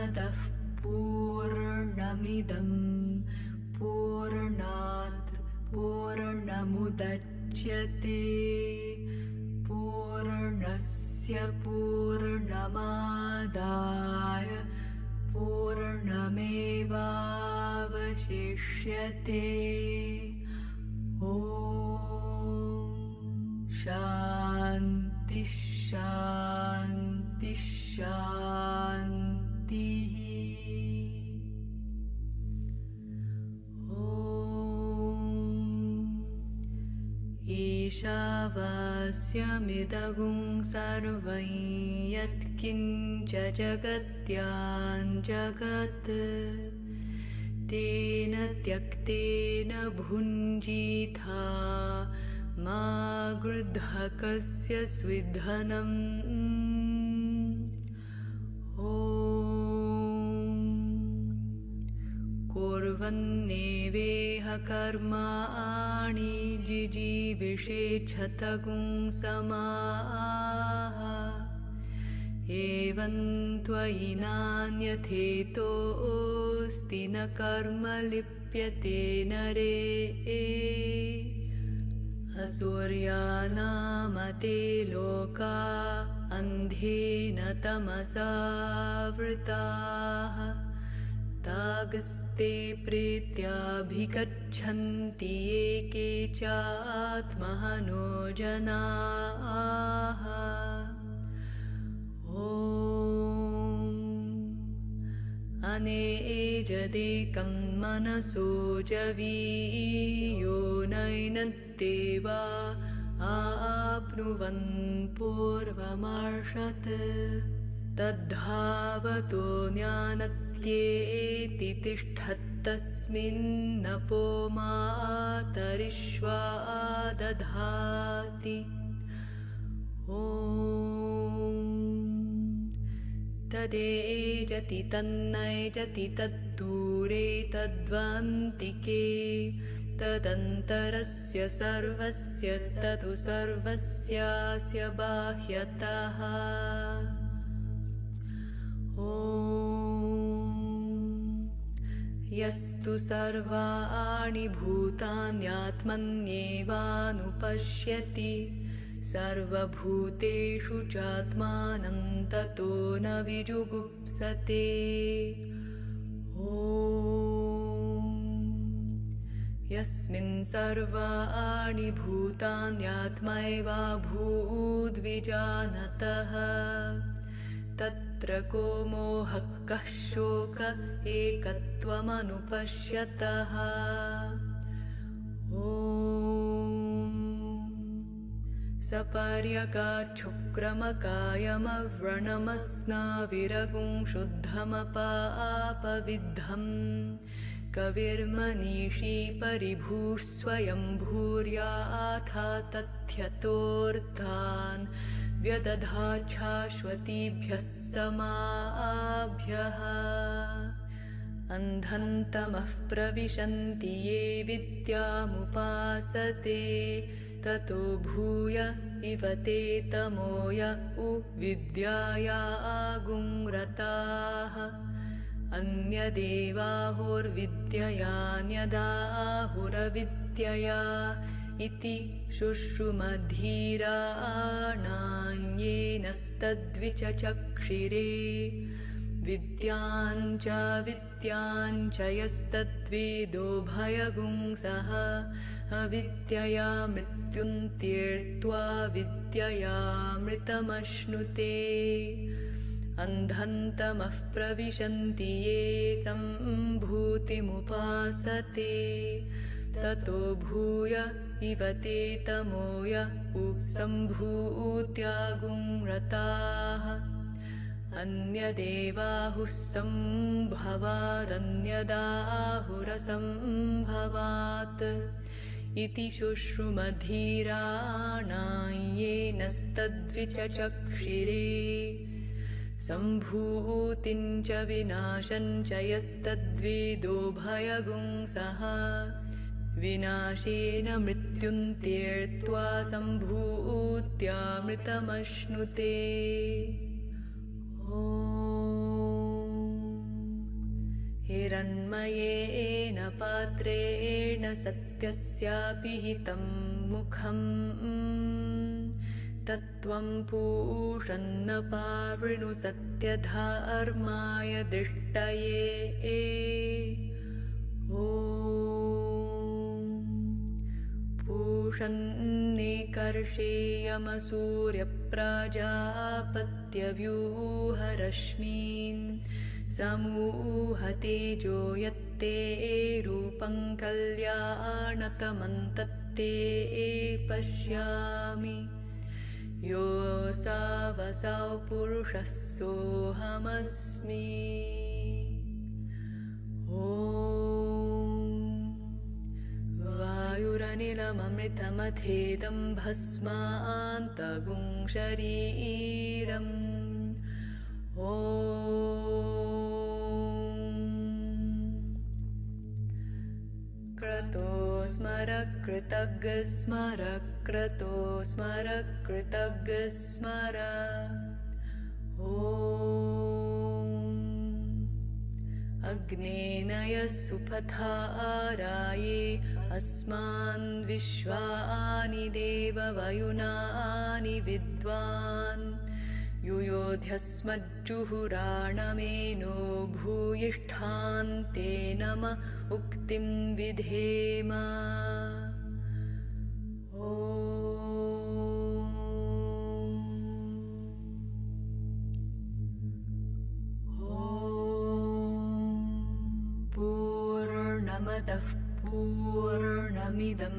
पूर्णमदः पूर्णमिदं पूर्णात् पूर्णमुदच्यते पूर्णस्य पूर्णमादाय पूर्णमेवावशिष्यते। ॐ शान्ति शान्ति शान्तिः। ईशावास्यमिदगुं सर्वं यत्किञ्च जगत्यां जगत् तेन त्यक्तेन भुञ्जीथा मा गृध्ः कस्य स्विद्धनम्। ॐ कुर्वन्नेवेह कर्माणि जिजीविषेच्छतगुं समाः एवं त्वयि नान्यथेतोऽस्ति न कर्म लिप्यते नरे। असूर्यानामते लोका अन्धेन तमसावृताः तागस्ते प्रीत्याभिगच्छन्ति ये केचात्मनो जनाः। ॐ अनेजदेकं मनसो जवीयो नैनन्तेवा आप्नुवन् पूर्वमर्षत् तद्धावतो ज्ञानत्येति तिष्ठत्तस्मिन्नपो मातरिश्वा दधाति। ॐ तदेजति तन्नैजति तद्दूरे तद्वान्तिके तदन्तरस्य सर्वस्य ततु सर्वस्यास्य बाह्यतः। ॐ यस्तु सर्वाणि भूतान्यात्मन्येवानुपश्यति सर्वभूतेषु चात्मानं ततो न विजुगुप्सते। ॐ यस्मिन् सर्वाणि भूतान्यात्मैवाभूद्विजानतः तत्र को मोहः कः शोक एकत्वमनुपश्यतः। ॐ सपर्यगाच्छुक्रमकायमव्रणमस्नाविरगुं शुद्धमपापविद्धं कविर्मनीषी परिभूः स्वयं भूर्याथा तथ्यतोऽर्थान् व्यदधाच्छाश्वतीभ्यः समाभ्यः। अन्धन्तमः प्रविशन्ति ये विद्यामुपासते ततो भूय इव ते तमोय विद्यायागुंरताः। अन्यदेवाहुर्विद्ययान्यदाहुरविद्यया इति शुश्रुमधीराणान्येनस्तद्विचचक्षिरे विद्याञ्च विद्याञ्च यस्तद्वेदोभयगुंसः अविद्यया मृत्युं त्यक्त्वा विद्ययामृतमश्नुते। अन्धन्तमः प्रविशन्ति ये सम्भूतिमुपासते ततो भूय इव ते तमोय सम्भूत्यागुंरताः। अन्यदेवाहुः सम्भवादन्यदाहुरसम्भवात् इति शुश्रुमधीराणान्येनस्तद्विचचक्षिरे सम्भूतिं च विनाशं च यस्तद्वेदोभयगुंसः विनाशेन मृत्युं त्यक्त्वा सम्भूत्यामृतमश्नुते। ॐ हिरण्मयेन पात्रेण सत्यस्यापि हितं मुखम् तत्त्वं पूषन्न पावृणु सत्यधर्माय दिष्टये ॐ पूषन्नेकर्षेयमसूर्यप्राजापत्यव्यूहरश्मीन् समूहतेजो यत्ते रूपं कल्याणतमन्तत्ते पश्यामि योऽसावसौ पुरुषः सोऽहमस्मि ॐ वायुरनिलममृतमथेदं भस्मान्तगुं शरीरम् ॐ क्रतो स्मर कृतज्ञ स्मर क्रतो स्मर कृतज्ञ स्मर ॐ अग्नेनय सुपथाराये अस्मान् विश्वानि देववयुनानि विद्वान् युयोध्यस्मज्जुहुराणमेनो भूयिष्ठान्ते नम उक्तिं विधेम पूर्णमदः पूर्णमिदं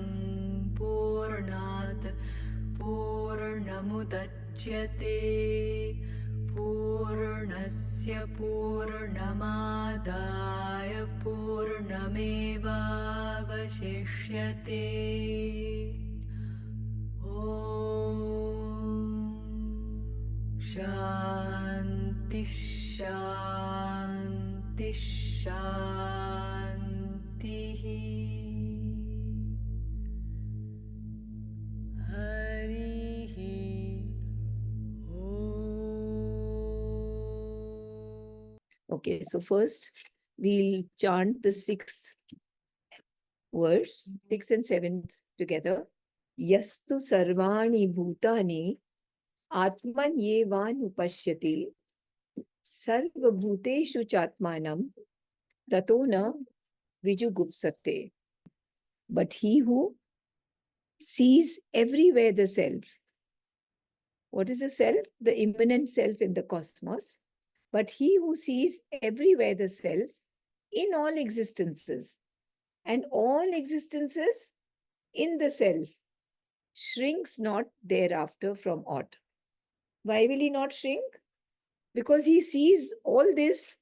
पूर्णात् पूर्णमुदच्यते पूर्णस्य पूर्णमादाय पूर्णमेवावशिष्यते ॐ शान्ति शान्ति शान्तिः हरिः Okay, so first we'll chant the sixth verse, 6th and 7th together. Yastu sarvani bhutani atman yevan upashyati sarva bhuteshu chatmanam tato na vijugupsate. But he who sees everywhere the self. What is the self? The immanent self in the cosmos. But he who sees everywhere the self in all existences and all existences in the self shrinks not thereafter from aught. Why will he not shrink? Because he sees all this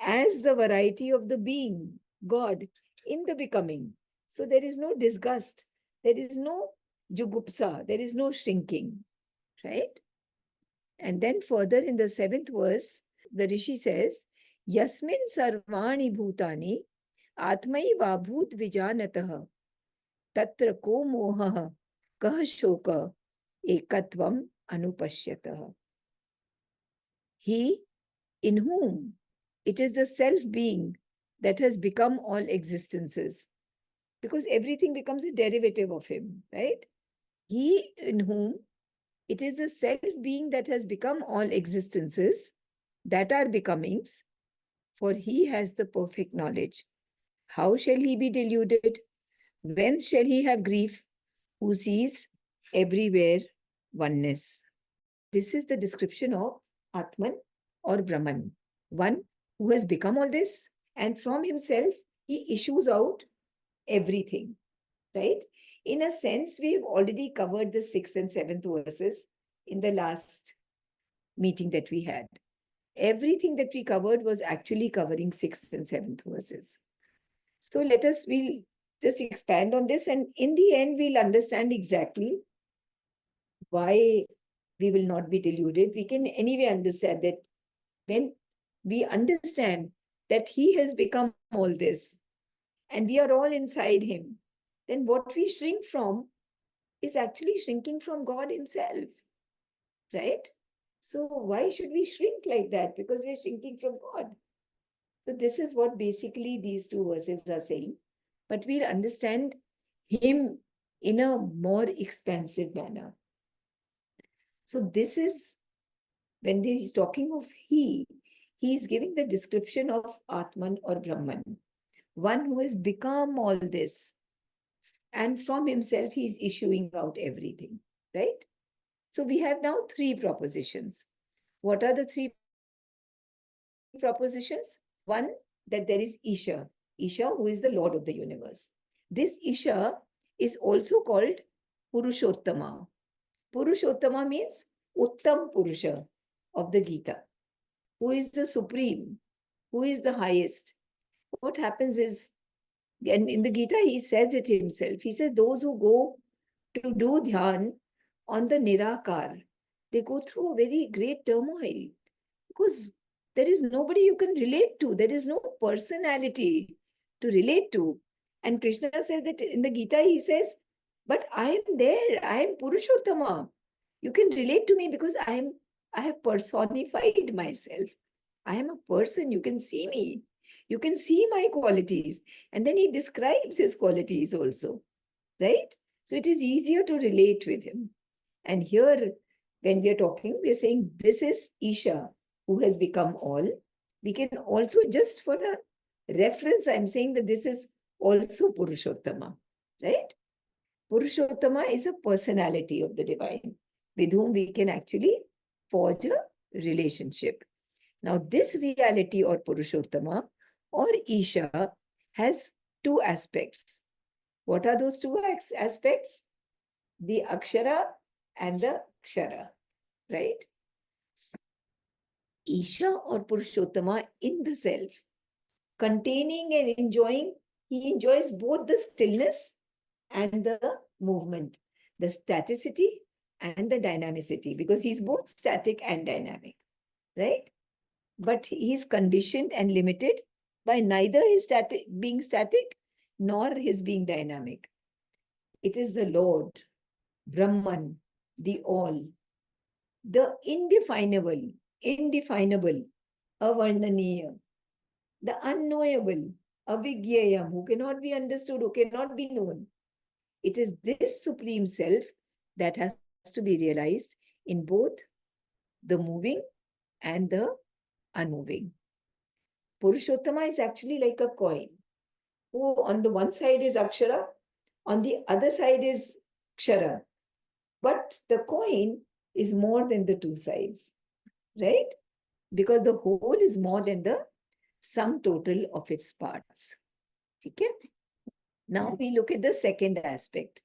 as the variety of the being, God, in the becoming. So there is no disgust, there is no jugupsa, there is no shrinking, right? And then further in the 7th verse, the Rishi says, Yasmin sarvani bhutani atmai vabhut vijanatah tatra ko moha kah shoka ekatvam anupashyatah. He in whom it is the self-being that has become all existences, because everything becomes a derivative of him, right? He in whom it is the self-being that has become all existences that are becomings, for he has the perfect knowledge. How shall he be deluded? Whence shall he have grief? Who sees everywhere oneness. This is the description of Atman or Brahman, one who has become all this, and from himself he issues out everything, right? In a sense, we've already covered the 6th and 7th verses in the last meeting that we had. Everything that we covered was actually covering 6th and 7th verses. So we'll just expand on this, and in the end, we'll understand exactly why we will not be deluded. We can anyway understand that when we understand that he has become all this, and we are all inside him, then what we shrink from is actually shrinking from God himself, right? So why should we shrink like that? Because we're shrinking from God. So this is what basically these two verses are saying. But we'll understand him in a more expansive manner. So this is when he's talking of he is giving the description of Atman or Brahman, one who has become all this. And from himself, he's issuing out everything, right? So we have now three propositions. What are the three propositions? One, that there is Isha, Isha who is the Lord of the universe. This Isha is also called Purushottama. Purushottama means Uttam Purusha of the Gita, who is the supreme, who is the highest. What happens is, and in the Gita, he says it himself. He says, those who go to do dhyan on the Nirakar, they go through a very great turmoil because there is nobody you can relate to. There is no personality to relate to. And Krishna says that in the Gita, he says, but I am there. I am Purushottama. You can relate to me because I have personified myself. I am a person. You can see me. You can see my qualities. And then he describes his qualities also, right? So it is easier to relate with him. And here, when we are talking, we are saying this is Isha who has become all. We can also, just for a reference, I'm saying that this is also Purushottama, right? Purushottama is a personality of the divine with whom we can actually forge a relationship. Now, this reality or Purushottama or Isha has two aspects. What are those two aspects? The Akshara and the Kshara, right? Isha or Purushottama in the self, containing and enjoying, he enjoys both the stillness and the movement, the staticity and the dynamicity, because he's both static and dynamic, right? But he is conditioned and limited by neither his being static nor his being dynamic. It is the Lord, Brahman, the all, the indefinable, avarnaniya, the unknowable, avigyayam, who cannot be understood, who cannot be known. It is this supreme self that has to be realized in both the moving and the unmoving. Purushottama is actually like a coin, who on the one side is Akshara, on the other side is Kshara. But the coin is more than the two sides, right? Because the whole is more than the sum total of its parts. Okay? Now we look at the second aspect.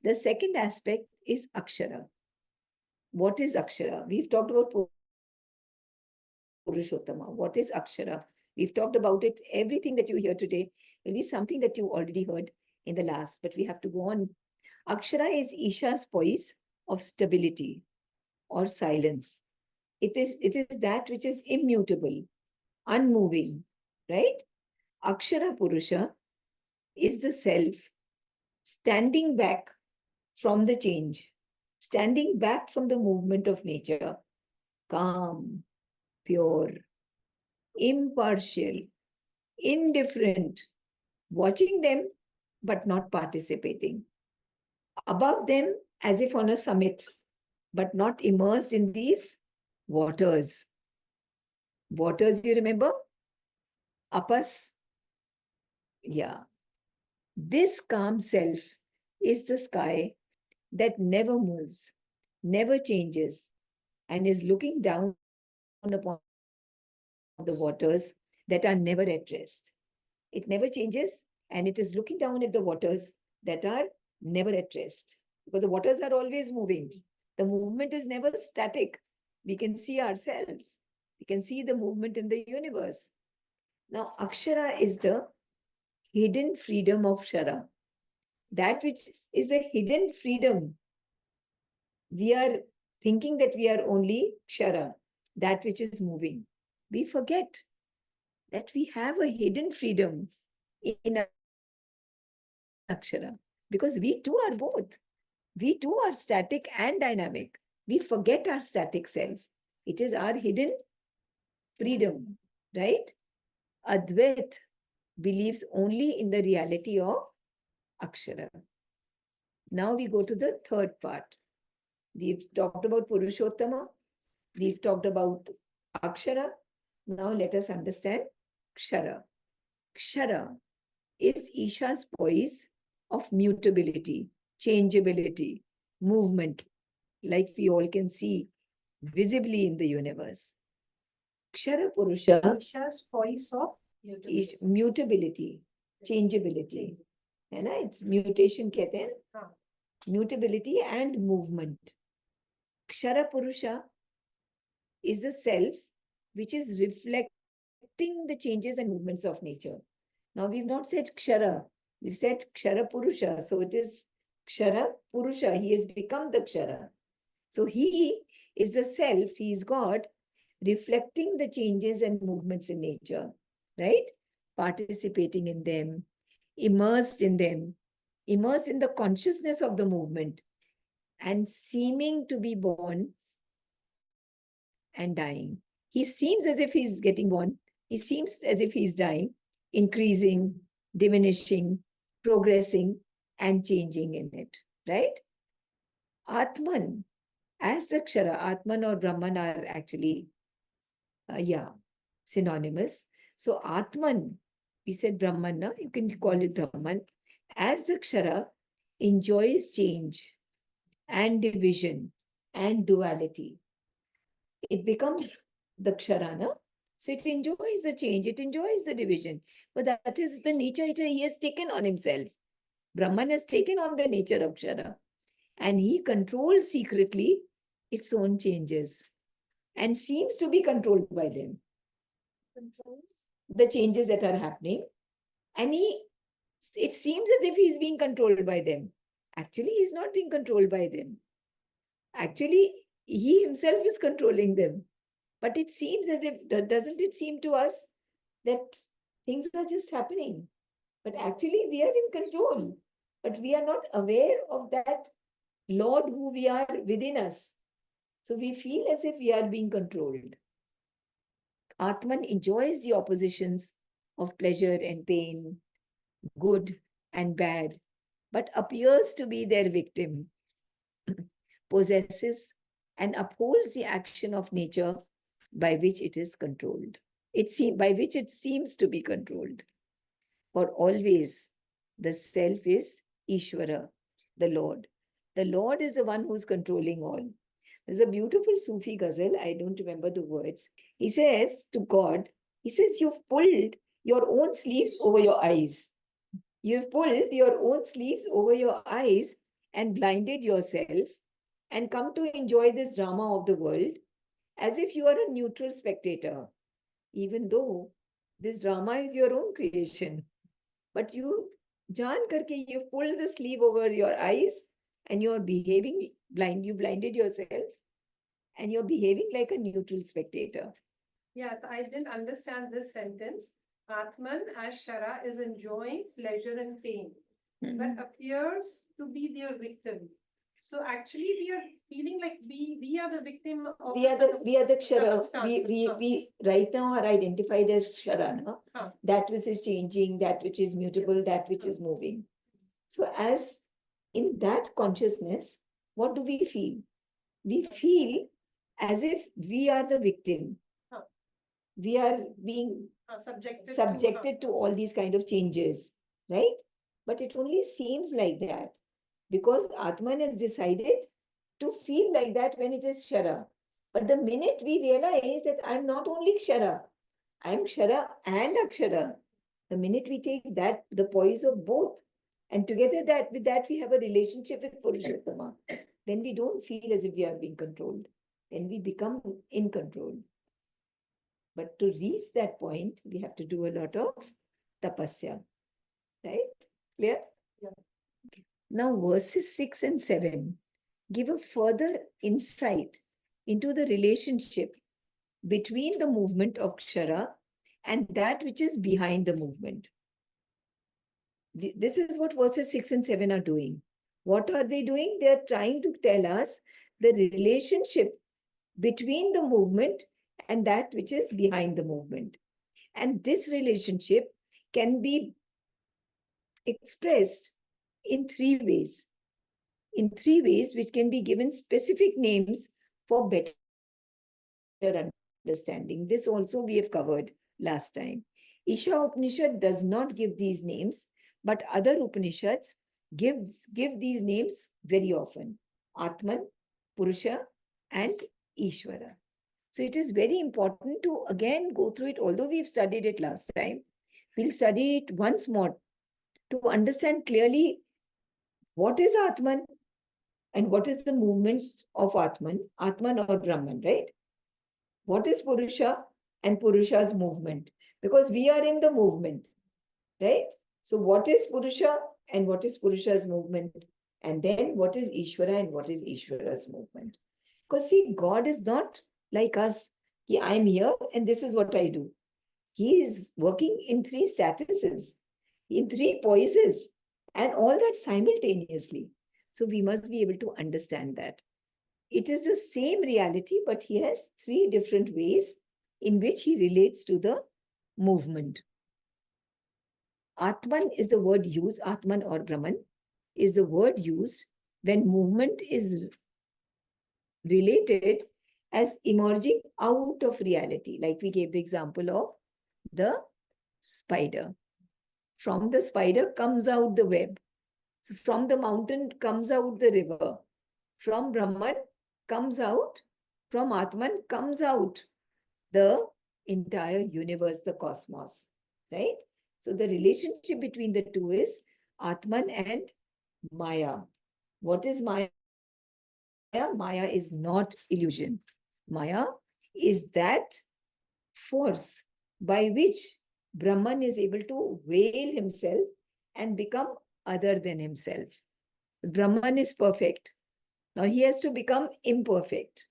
The second aspect is Akshara. What is Akshara? We've talked about Purushottama. What is Akshara? We've talked about it. Everything that you hear today will be something that you already heard in the last, but we have to go on. Akshara is Isha's poise of stability or silence. It is that which is immutable, unmoving, right? Akshara Purusha is the self standing back from the change, standing back from the movement of nature, calm, pure, impartial, indifferent, watching them but not participating, above them as if on a summit, but not immersed in these waters. Waters, you remember? Apas. Yeah. This calm self is the sky that never moves, never changes, and is looking down upon the waters that are never at rest. It never changes, and it is looking down at the waters that are never at rest. Because the waters are always moving. The movement is never static. We can see ourselves. We can see the movement in the universe. Now, Akshara is the hidden freedom of Shara. That which is the hidden freedom. We are thinking that we are only Kshara, that which is moving. We forget that we have a hidden freedom in Akshara, because we too are both. We too are static and dynamic. We forget our static self. It is our hidden freedom, right? Advait believes only in the reality of Akshara. Now we go to the third part. We've talked about Purushottama. We've talked about Akshara. Now let us understand Kshara. Kshara is Isha's poise of mutability, changeability, movement, like we all can see visibly in the universe. Kshara Purusha Isha's voice of is mutability, changeability. है ना? It's mutation कहते हैं, हाँ. mutability and movement. Kshara Purusha is the self which is reflecting the changes and movements of nature. Now we've not said Kshara, we've said Kshara Purusha. So it is Kshara Purusha. He has become the Kshara. So he is the self, he is God, reflecting the changes and movements in nature, right? Participating in them, immersed in them, immersed in the consciousness of the movement, and seeming to be born and dying. He seems as if he's getting born. He seems as if he's dying, increasing, diminishing, progressing, and changing in it, right? Atman, as the Kshara, Atman or Brahman are actually, synonymous. So Atman, we said Brahman, no? You can call it Brahman. As the Kshara enjoys change and division and duality, it becomes the Ksharana. So it enjoys the change, it enjoys the division. But that is the nature he has taken on himself. Brahman has taken on the nature of Kshara. And he controls secretly its own changes and seems to be controlled by them. controls. The changes that are happening. And it seems as if he's being controlled by them. Actually, he's not being controlled by them. Actually, he himself is controlling them. But it seems as if, doesn't it seem to us that things are just happening? But actually, we are in control. But we are not aware of that Lord who we are within us. So we feel as if we are being controlled. Atman enjoys the oppositions of pleasure and pain, good and bad, but appears to be their victim, possesses and upholds the action of nature by which it is controlled. By which it seems to be controlled. For always the self is Ishvara, the Lord. The Lord is the one who's controlling all. There's a beautiful Sufi ghazal, I don't remember the words. He says to God, he says, you've pulled your own sleeves over your eyes. You've pulled your own sleeves over your eyes and blinded yourself and come to enjoy this drama of the world as if you are a neutral spectator, even though this drama is your own creation. But you, jaan karke, you've pulled the sleeve over your eyes and you're behaving blind. You blinded yourself and you're behaving like a neutral spectator. Yeah, I didn't understand this sentence. Atman as Shara is enjoying pleasure and pain, but appears to be their victim. So actually, we are feeling like we are the victim of We are the Kshara. circumstances. We right now are identified as Kshara, no? Huh. That which is changing, that which is mutable, that which is moving. So as in that consciousness, what do we feel? We feel as if we are the victim. Huh. We are being subjected to all these kind of changes, right? But it only seems like that because Atman has decided to feel like that when it is Kshara. But the minute we realize that I'm not only Kshara, I'm Kshara and Akshara. The minute we take that, the poise of both, and together that with that we have a relationship with Purushottama, then we don't feel as if we are being controlled. Then we become in control. But to reach that point, we have to do a lot of tapasya. Right? Clear? Yeah. Okay. Now, verses 6 and 7 give a further insight into the relationship between the movement of Kshara and that which is behind the movement. This is what verses 6 and 7 are doing. What are they doing? They are trying to tell us the relationship between the movement and that which is behind the movement. And this relationship can be expressed in three ways. In three ways, which can be given specific names for better understanding. This also we have covered last time. Isha Upanishad does not give these names, but other Upanishads give these names very often. Atman, Purusha, and Ishvara. So it is very important to again go through it, although we've studied it last time. We'll study it once more to understand clearly what is Atman and what is the movement of Atman or Brahman, right? What is Purusha and Purusha's movement? Because we are in the movement, right? So what is Purusha and what is Purusha's movement? And then what is Ishvara and what is Ishvara's movement? Because see, God is not like us. I'm here and this is what I do. He is working in three statuses, in three poises, and all that simultaneously. So we must be able to understand that. It is the same reality, but he has three different ways in which he relates to the movement. Atman is the word used, Atman or Brahman is the word used when movement is related as emerging out of reality. Like we gave the example of the spider. From the spider comes out the web. So from the mountain comes out the river. From Brahman comes out, from Atman comes out the entire universe, the cosmos, right? So the relationship between the two is Atman and Maya. What is Maya? Maya is not illusion. Maya is that force by which Brahman is able to veil himself and become other than himself. Brahman is perfect. Now he has to become imperfect.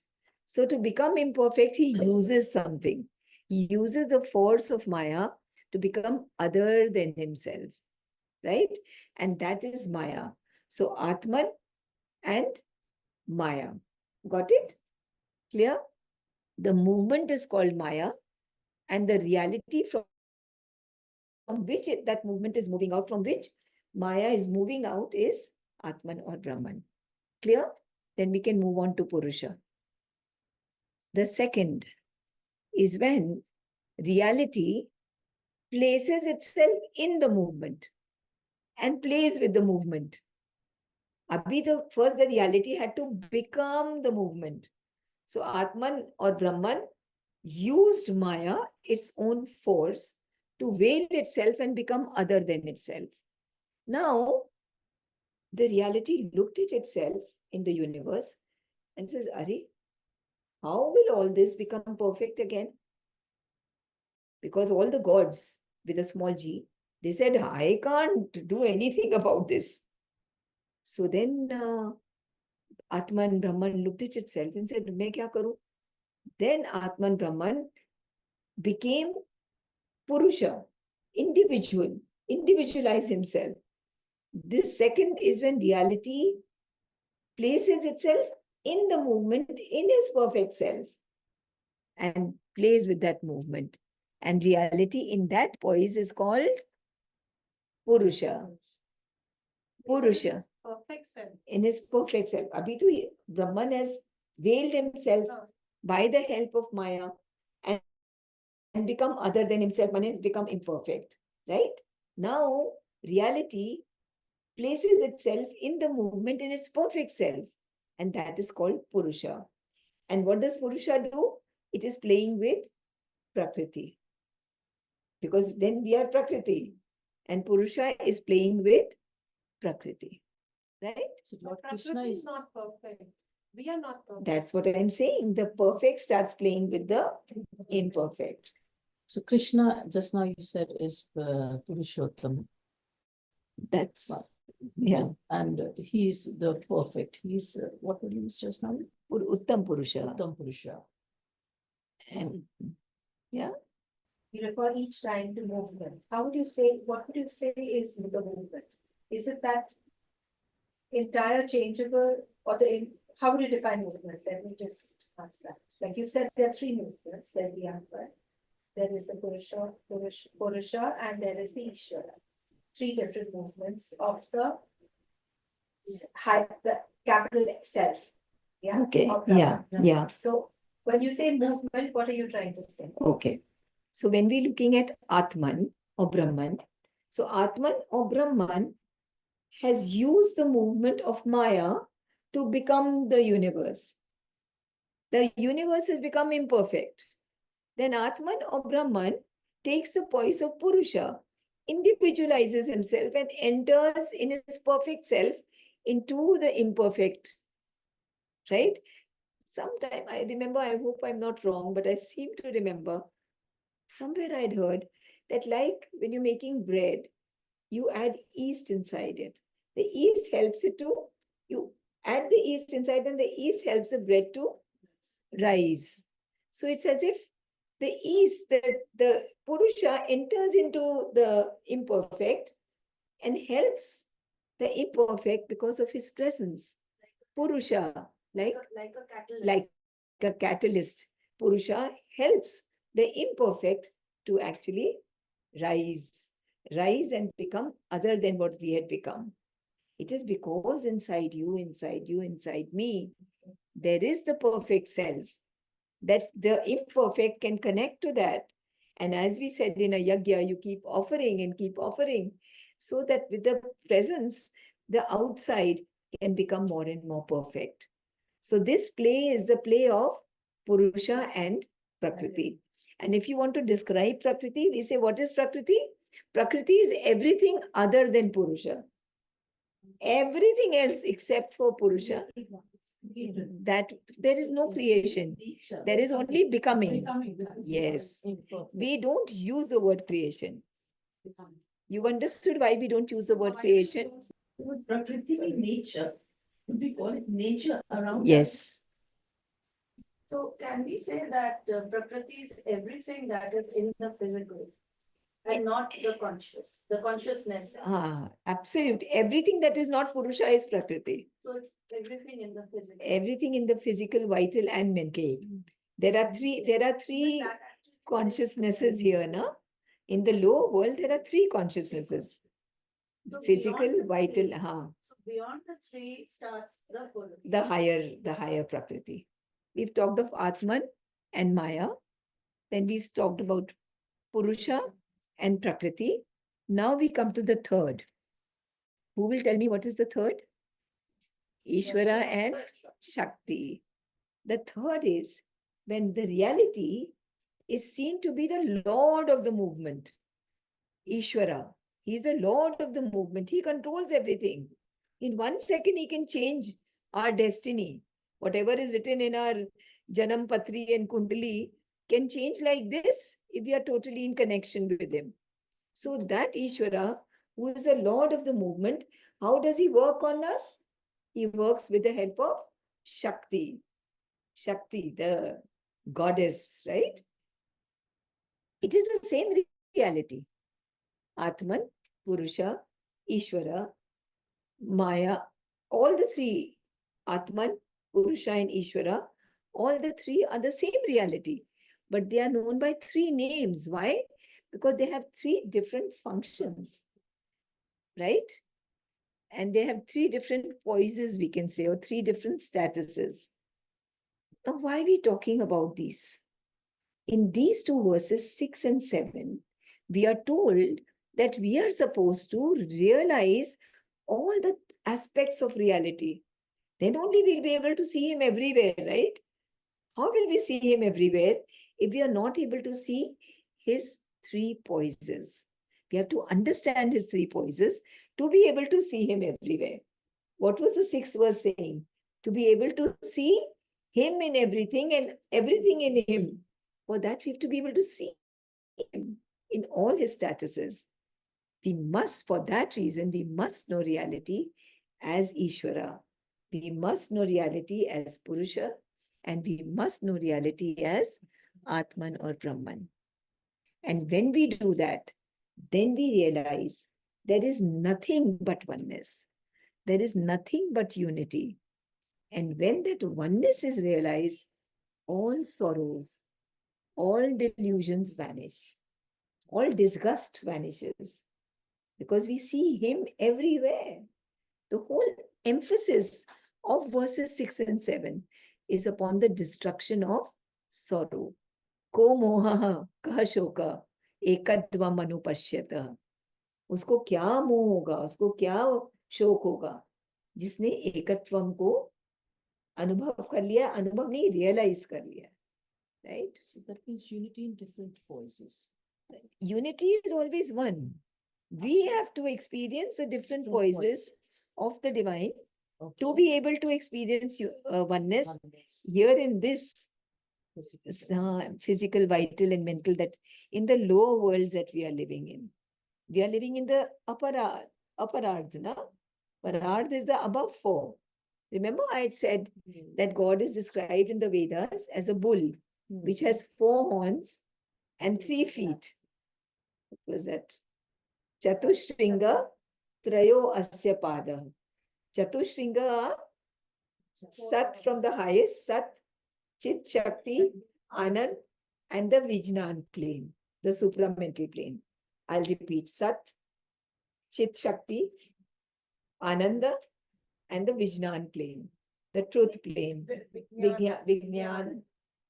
So to become imperfect, he uses something. He uses the force of Maya to become other than himself, right? And that is Maya. So Atman and Maya. Got it? Clear? The movement is called Maya, and the reality from which that movement is moving out, from which Maya is moving out, is Atman or Brahman. Clear? Then we can move on to Purusha. The second is when reality places itself in the movement and plays with the movement. First the reality had to become the movement. So Atman or Brahman used Maya, its own force, to veil itself and become other than itself. Now, the reality looked at itself in the universe and says, Are, how will all this become perfect again? Because all the gods with a small g, they said, I can't do anything about this. So then Atman Brahman looked at itself and said, Main kya karu? Then Atman Brahman became Purusha, individualize himself. This second is when reality places itself in the movement, in his perfect self, and plays with that movement. And reality in that poise is called Purusha. Purusha. Perfect self. In his perfect self. Abhi to Brahman has veiled himself by the help of Maya and become other than himself. Man has become imperfect. Right? Now, reality places itself in the movement in its perfect self. And that is called Purusha. And what does Purusha do? It is playing with Prakriti. Because then we are Prakriti. And Purusha is playing with Prakriti. Right? So Lord Krishna is not perfect. We are not perfect. That's what I'm saying. The perfect starts playing with the imperfect. So Krishna, just now you said, is Purushottam. That's, yeah. And he's the perfect. He's, what would you use just now? Uttam Purusha. Uttam Purusha. And, yeah. You refer each time to movement. How would you say, what would you say is the movement? Is it that entire changeable, or how would you define movement? Let me just ask that. Like you said, there are three movements. There's the upward, there is the Purusha, and there is the Ishvara. Three different movements of the the capital self. Yeah. Okay, of yeah, Brahman. yeah. So when you say movement, what are you trying to say? Okay. So when we're looking at Atman or Brahman, so Atman or Brahman has used the movement of Maya to become the universe. The universe has become imperfect. Then Atman or Brahman takes the voice of Purusha, individualizes himself and enters in his perfect self into the imperfect. Right? Sometime I remember, I hope I'm not wrong, but I seem to remember somewhere I'd heard that, like when you're making bread, you add yeast inside it. The yeast helps it to, you add the yeast inside, and the yeast helps the bread to rise. So it's as if the yeast, the Purusha enters into the imperfect and helps the imperfect because of his presence. Purusha, like a catalyst. like a catalyst. Purusha helps the imperfect to actually rise, rise and become other than what we had become. It is because inside you, inside me, there is the perfect self, that the imperfect can connect to that. And as we said in a yagya, you keep offering and keep offering, so that with the presence, the outside can become more and more perfect. So this play is the play of Purusha and Prakriti. And if you want to describe Prakriti, we say, what is Prakriti? Prakriti is everything other than Purusha. Everything else except for Purusha, that there is no creation. There is only becoming. Yes. We don't use the word creation. You understood why we don't use the word creation? Prakriti means nature. Would we call it nature around us? Yes. So can we say that Prakriti is everything that is in the physical and not the consciousness? Absolutely. Everything that is not Purusha is Prakriti. So it's everything in the physical. Everything in the physical, vital, and mental. There are three consciousnesses here, na? In the lower world, there are three consciousnesses. So Physical, beyond the vital, three- So beyond the three starts the Purusha. the higher Prakriti. We've talked of Atman and Maya. Then we've talked about Purusha and Prakriti. Now we come to the third. Who will tell me what is the third? Ishvara and Shakti. The third is when the reality is seen to be the Lord of the movement. Ishvara, he is the Lord of the movement. He controls everything. In 1 second, he can change our destiny. Whatever is written in our Janam Patri and Kundali can change like this if we are totally in connection with him. So that Ishvara, who is the Lord of the movement, how does he work on us? He works with the help of Shakti. Shakti, the goddess, right? It is the same reality. Atman, Purusha, Ishvara, Maya, all the three, Atman, Purusha, and Ishvara, all the three are the same reality. But they are known by three names. Why? Because they have three different functions, right? And they have three different poises, we can say, or three different statuses. Now, why are we talking about these? In these two verses, 6 and 7, we are told that we are supposed to realize all the aspects of reality. Then only we'll be able to see him everywhere, right? How will we see him everywhere if we are not able to see his three poises? We have to understand his three poises to be able to see him everywhere. What was the 6th verse saying? To be able to see him in everything and everything in him. For that, we have to be able to see him in all his statuses. We must, for that reason, we must know reality as Ishvara. We must know reality as Purusha, and we must know reality as Atman or Brahman. And when we do that, then we realize there is nothing but oneness. There is nothing but unity. And when that oneness is realized, all sorrows, all delusions vanish, all disgust vanishes, because we see him everywhere. The whole emphasis of verses 6 and 7 is upon the destruction of sorrow. Ko moha kah shoka ekadvam anupashyata. उसको क्या मोह होगा, उसको क्या शोक होगा, जिसने एकत्वम को अनुभव कर लिया, अनुभव नहीं रियलाइज कर लिया. Right? So that means unity in different voices. Unity is always one. We have to experience the different voices of the divine to be able to experience oneness here in this physical, vital, and mental, that in the lower worlds that we are living in. We are living in the upper ardh, na? Upper ardh is the above four. Remember, I had said that God is described in the Vedas as a bull, which has 4 horns and 3 feet. What was that? Chatushringa Trayo Asya Pada. Chatushringa are Sat from the highest, Sat, Chit Shakti, Anand, and the Vijnan plane, the supramental plane. I'll repeat: Sat, Chit Shakti, Ananda, and the Vijnan plane, the truth plane. Vigyan,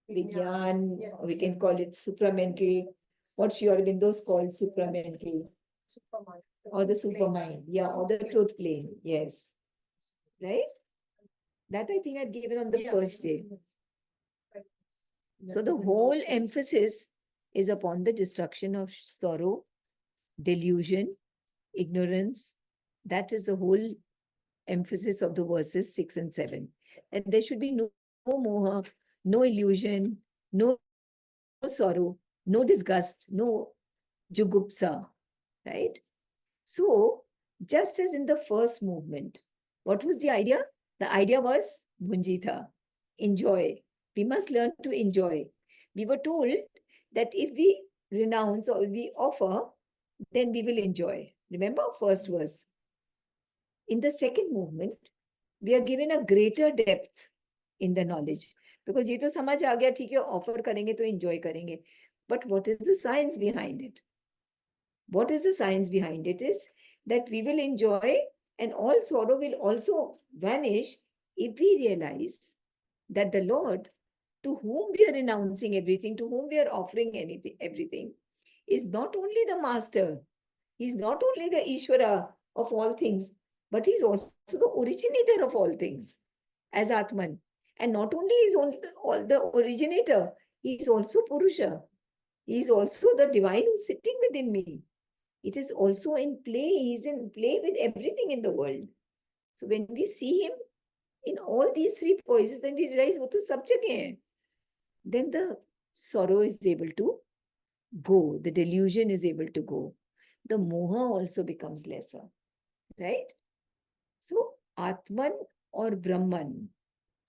we can call it supramental. What Sri Aurobindo's called supramental. Or the supermind, yeah, or the truth plane, yes. Right? That I think I'd given on the first day. So the whole emphasis is upon the destruction of sorrow, delusion, ignorance. That is the whole emphasis of the verses 6 and 7. And there should be no moha, no illusion, no sorrow, no disgust, no jugupsa, right? So, just as in the first movement, what was the idea? The idea was bhunjita, enjoy. We must learn to enjoy. We were told that if we renounce or we offer, then we will enjoy. Remember, first verse. In the second movement, we are given a greater depth in the knowledge. Because ये तो समझ आ गया, ठीक है, offer करेंगे तो enjoy करेंगे. But what is the science behind it? What is the science behind it is that we will enjoy and all sorrow will also vanish if we realize that the Lord, to whom we are renouncing everything, to whom we are offering anything, everything, is not only the master, he's not only the Ishvara of all things, but he's also the originator of all things as Atman. And not only is all the originator, he is also Purusha. He is also the divine who's sitting within me. It is also in play. He is in play with everything in the world. So when we see him in all these 3 voices, then we realize wo to sab jagah hai. Then the sorrow is able to go. The delusion is able to go. The moha also becomes lesser. Right? So Atman or Brahman,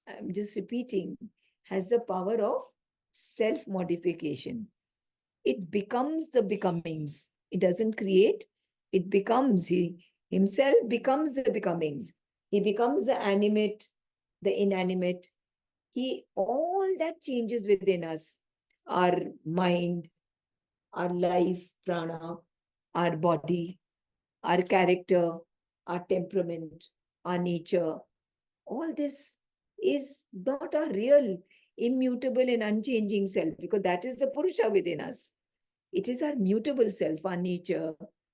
I'm just repeating, has the power of self-modification. It becomes the becomings. It doesn't create, it becomes. He himself becomes the becomings. He becomes the animate, the inanimate. All that changes within us. Our mind, our life, prana, our body, our character, our temperament, our nature. All this is not our real, immutable and unchanging self, because that is the Purusha within us. It is our mutable self, our nature,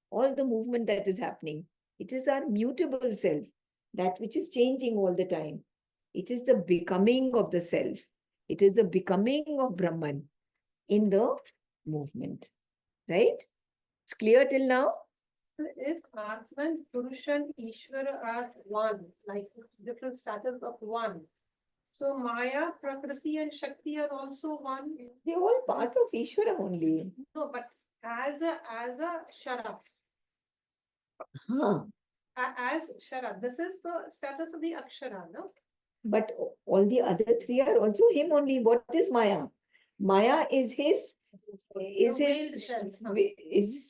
all the movement that is happening. It is our mutable self, that which is changing all the time. It is the becoming of the self. It is the becoming of Brahman in the movement. Right? It's clear till now? If Atman, Purusha, and Ishvara are one, like different status of one, so Maya, Prakriti, and Shakti are also one. They're all part of Ishvara only. No, but as a Shara, Huh. as Shara, this is the status of the Akshara, no? But all the other 3 are also him only. What is Maya? Maya is his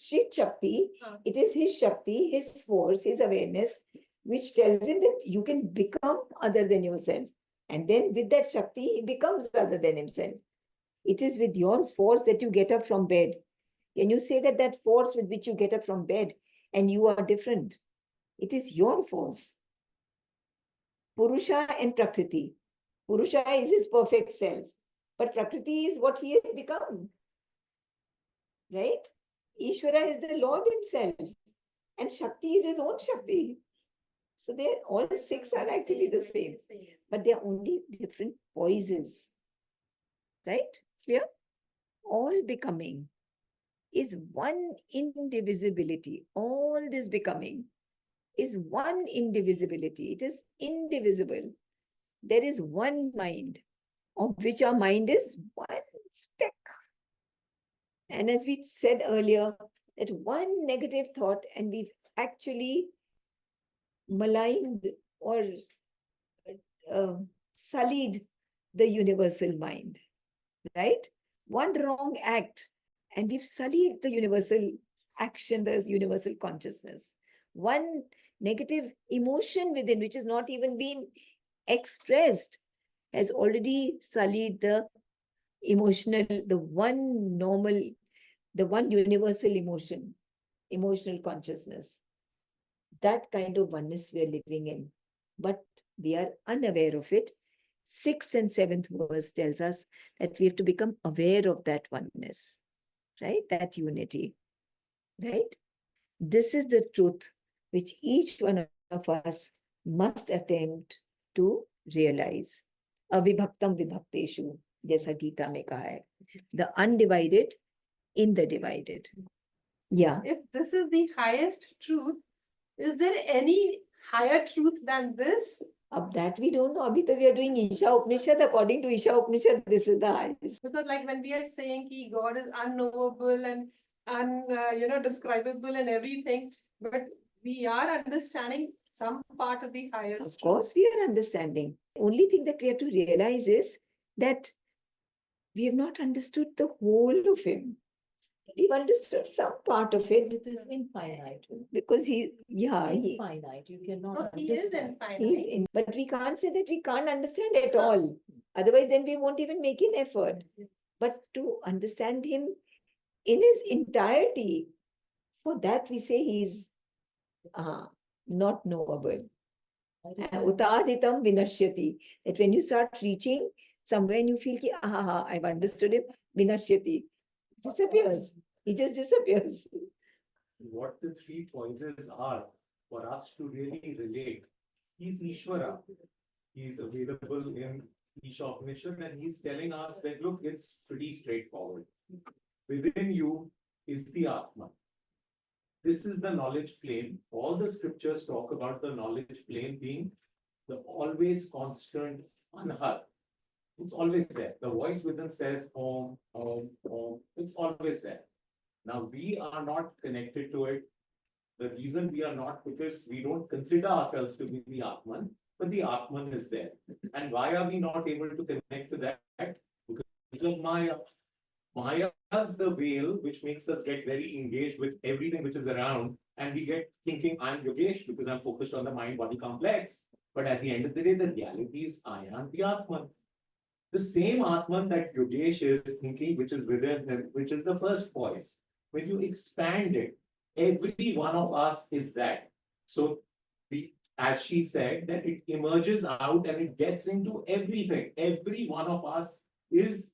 Shit Shakti. It is his Shakti, his force, his awareness, which tells him that you can become other than yourself. And then with that Shakti, he becomes other than himself. It is with your force that you get up from bed. Can you say that that force with which you get up from bed and you are different? It is your force. Purusha and Prakriti. Purusha is his perfect self, but Prakriti is what he has become. Right? Ishvara is the Lord himself, and Shakti is his own Shakti. So they all six are actually the same, but they are only different poises. Right? Clear? All becoming is one indivisibility. All this becoming is one indivisibility. It is indivisible. There is one mind, of which our mind is one speck. And as we said earlier, that one negative thought, and we've actually maligned or sullied the universal mind, right? One wrong act, and we've sullied the universal action, the universal consciousness. One negative emotion within, which has not even been expressed, has already sullied the emotional, the one normal, the one universal emotion, emotional consciousness. That kind of oneness we are living in, but we are unaware of it. 6th and 7th verse tells us that we have to become aware of that oneness, right? That unity, right? This is the truth which each one of us must attempt to realize. Avibhaktam vibhakteshu, जैसा गीता में कहा है, the undivided in the divided. Yeah. If this is the highest truth, is there any higher truth than this? Of that we don't know. Abhi to we are doing Isha Upanishad. According to Isha Upanishad, this is the highest. Because like when we are saying ki God is unknowable and describable and everything, but we are understanding some part of the higher Of truth. course, we are understanding. Only thing that we have to realize is that we have not understood the whole of him. We've understood some part of it It is infinite. because he, Infinite. You cannot No, he is understand. infinite. but we can't say that we can't understand at all. Otherwise, then we won't even make an effort. But to understand him in his entirety, for that we say he's not knowable. Utaditam vinashyati. That when you start reaching somewhere and you feel ki, I've understood him, vinashyati. Disappears. He just disappears. What the three poises are for us to really relate. He's Ishvara. He's available in Isha Upanishad, and he's telling us that look, it's pretty straightforward. Within you is the Atman. This is the knowledge plane. All the scriptures talk about the knowledge plane being the always constant anhar. It's always there. The voice within says Om, Om, Om. It's always there. Now we are not connected to it. The reason we are not, because we don't consider ourselves to be the Atman, but the Atman is there. And why are we not able to connect to that? Because of Maya. Maya is the veil which makes us get very engaged with everything which is around, and we get thinking I'm Yogesh because I'm focused on the mind-body complex. But at the end of the day, the reality is I am the Atman. The same Atman that Yogesh is thinking, which is within him, which is the first voice. When you expand it, every one of us is that. So as she said, that it emerges out and it gets into everything. Every one of us is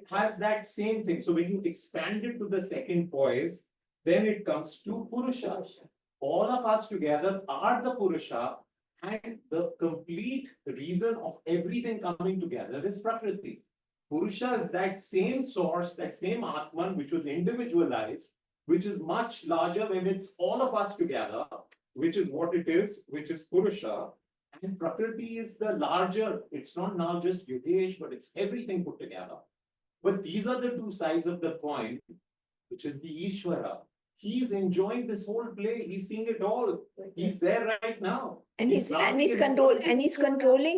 has that same thing. So when you expand it to the second voice, then it comes to Purusha. All of us together are the Purusha, and the complete reason of everything coming together is Prakriti. Purusha is that same source, that same Atman, which was individualized, which is much larger when it's all of us together, which is what it is, which is Purusha. And Prakriti is the larger, it's not now just Yogesh, but it's everything put together. But these are the two sides of the coin, which is the Ishvara. He's enjoying this whole play. He's seeing it all. He's there right now. And he's controlling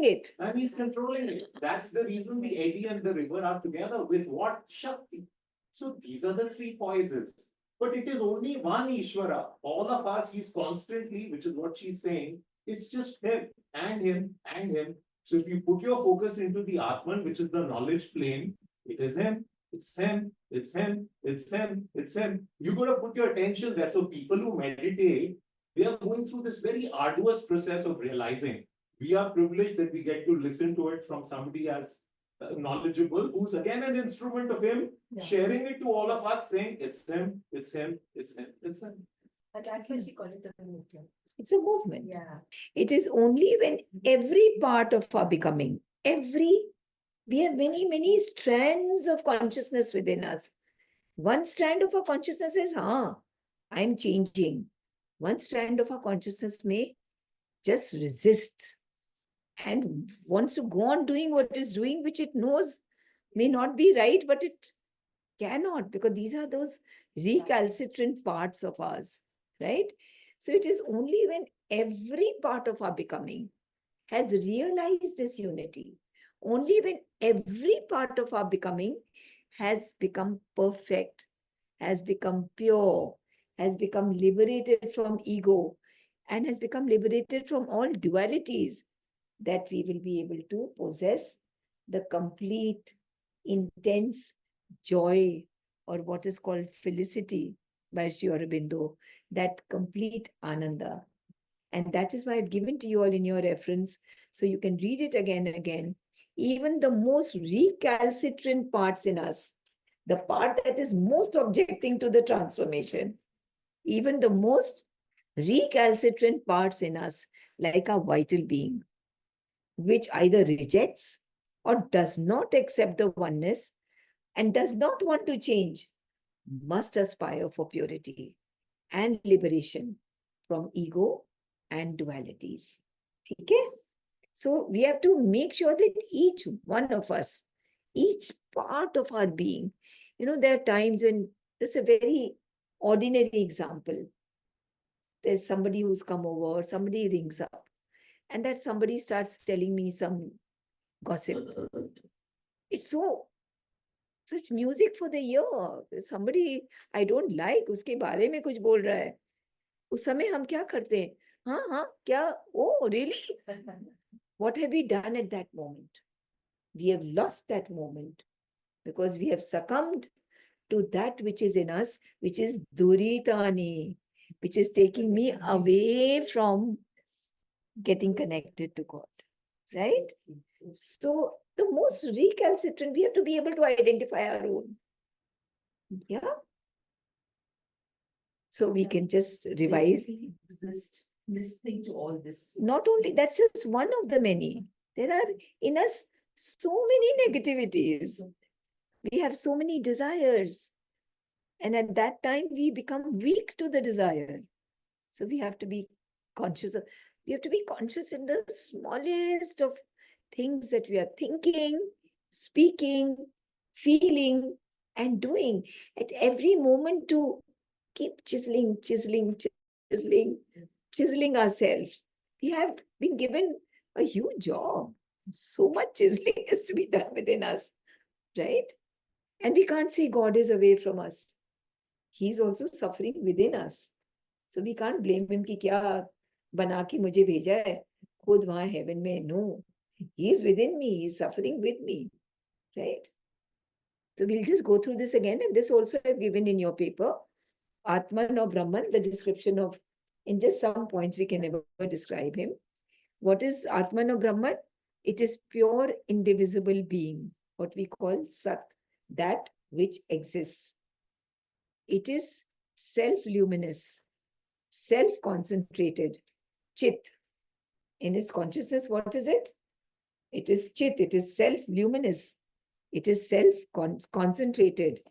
it. And he's controlling it. That's the reason the eddy and the river are together with what? Shakti. So these are the three poises. But it is only one Ishvara. All of us, he's constantly, which is what she's saying, it's just him and him and him. So if you put your focus into the Atman, which is the knowledge plane, It is him. It's him. It's him. It's him. It's him. You got to put your attention there. So people who meditate, they are going through this very arduous process of realizing. We are privileged that we get to listen to it from somebody as knowledgeable, who's again an instrument of him, sharing it to all of us, saying, it's him, it's him, it's him, it's him. But that's why she called it a movement. It's a movement. Yeah. It is only when every part of our becoming, we have many, many strands of consciousness within us. One strand of our consciousness is, I'm changing. One strand of our consciousness may just resist and wants to go on doing what it is doing, which it knows may not be right, but it cannot, because these are those recalcitrant parts of ours, right? So it is only when every part of our becoming has realized this unity, only when every part of our becoming has become perfect, has become pure, has become liberated from ego, and has become liberated from all dualities, that we will be able to possess the complete, intense joy, or what is called felicity by Sri Aurobindo, that complete ananda. And that is why I've given to you all in your reference, so you can read it again and again. Even the most recalcitrant parts in us, the part that is most objecting to the transformation, even the most recalcitrant parts in us, like our vital being, which either rejects or does not accept the oneness and does not want to change, must aspire for purity and liberation from ego and dualities. Okay? So we have to make sure that each one of us, each part of our being, there are times when, this is a very ordinary example. There's somebody who's come over, somebody rings up, and that somebody starts telling me some gossip. It's such music for the ear. Somebody I don't like, उसके बारे में कुछ बोल रहा है. उस समय हम क्या करते हैं? हाँ, क्या? Oh, really? What have we done at that moment? We have lost that moment because we have succumbed to that which is in us, which is duritani, which is taking me away from getting connected to God, right? So the most recalcitrant, we have to be able to identify our own. Yeah. So we can just revise. Just listening to all this. Not only, that's just one of the many. There are in us so many negativities. We have so many desires. And at that time, we become weak to the desire. So we have to be conscious of, we have to be conscious in the smallest of things that we are thinking, speaking, feeling, and doing. At every moment to keep chiseling ourselves. We have been given a huge job. So much chiseling is to be done within us, right? And we can't say God is away from us. He's also suffering within us. So we can't blame him कि क्या बना के मुझे भेजा है, खुद वहाँ heaven में. No, he's within me, he's suffering with me, right? So we'll just go through this again, and this also I've given in your paper. Atman or Brahman, the description of, in just some points we can never describe him. What is Atman or Brahman? It is pure indivisible being, what we call Sat, that which exists. It is self-luminous, self-concentrated, Chit. In its consciousness, what is it? It is Chit, it is self-luminous, it is self-concentrated.